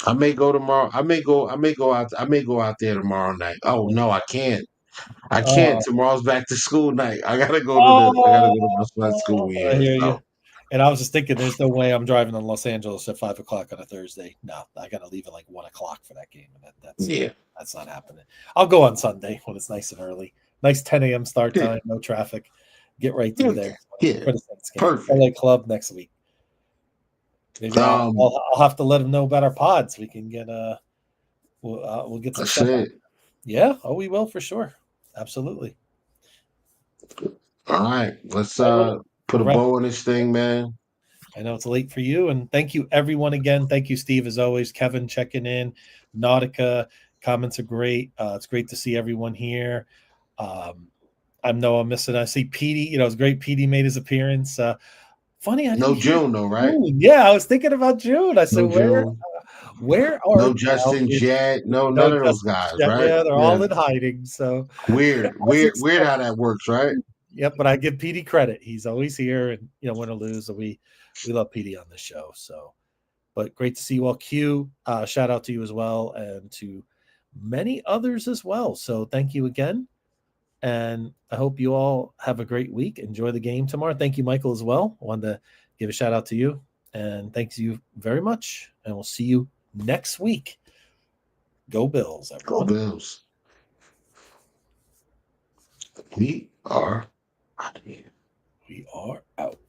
[SPEAKER 4] I may go tomorrow. I may go. I may go out. I may go out there tomorrow night. Oh no, I can't. I can't.
[SPEAKER 3] Oh,
[SPEAKER 4] Tomorrow's back to school night. I gotta go to the. I gotta
[SPEAKER 3] oh,
[SPEAKER 4] go to my son's school.
[SPEAKER 3] I
[SPEAKER 4] Yeah.
[SPEAKER 3] hear you.
[SPEAKER 4] So
[SPEAKER 3] And I was just thinking, there's no way I'm driving to Los Angeles at 5 o'clock on a Thursday. No, I got to leave at like 1 o'clock for that game, and
[SPEAKER 4] yeah.
[SPEAKER 3] that's not happening. I'll go on Sunday when it's nice and early. Nice 10 a.m. start
[SPEAKER 4] Yeah.
[SPEAKER 3] time, no traffic. Get right
[SPEAKER 4] Yeah.
[SPEAKER 3] through there
[SPEAKER 4] Yeah.
[SPEAKER 3] for the Saints game.
[SPEAKER 4] Perfect.
[SPEAKER 3] LA Club next week. Maybe
[SPEAKER 4] Um.
[SPEAKER 3] I'll have to let them know about our pods. We can get we'll get some
[SPEAKER 4] That's
[SPEAKER 3] stuff.
[SPEAKER 4] it.
[SPEAKER 3] Yeah. Oh, we will for sure. Absolutely.
[SPEAKER 4] All right. Let's
[SPEAKER 3] All right, well,
[SPEAKER 4] Put a
[SPEAKER 3] Right.
[SPEAKER 4] bow on this thing, man.
[SPEAKER 3] I know it's late for you, and thank you everyone again. Thank you, Steve, as always. Kevin checking in, Nautica comments are great. It's great to see everyone here. I know I'm missing. I see Petey. It's great. Petey made his appearance. Funny, I didn't
[SPEAKER 4] No
[SPEAKER 3] hear
[SPEAKER 4] June though, right?
[SPEAKER 3] June. Yeah, I was thinking about June. I said,
[SPEAKER 4] No June.
[SPEAKER 3] where are
[SPEAKER 4] No Justin Jett. No,
[SPEAKER 3] no
[SPEAKER 4] none of those
[SPEAKER 3] Justin?
[SPEAKER 4] guys,
[SPEAKER 3] Yeah,
[SPEAKER 4] right?
[SPEAKER 3] yeah, they're
[SPEAKER 4] Yeah.
[SPEAKER 3] all in hiding. So
[SPEAKER 4] Weird,
[SPEAKER 3] I was
[SPEAKER 4] weird how that works, right?
[SPEAKER 3] Yep, but I give Petey credit. He's always here, and win or lose, we love Petey on the show. So, but great to see you all. Q, shout out to you as well, and to many others as well. So thank you again, and I hope you all have a great week. Enjoy the game tomorrow. Thank you, Michael, as well. I wanted to give a shout out to you, and thanks you very much. And we'll see you next week. Go Bills, everyone.
[SPEAKER 4] Go Bills. We are out of here.
[SPEAKER 3] We are out.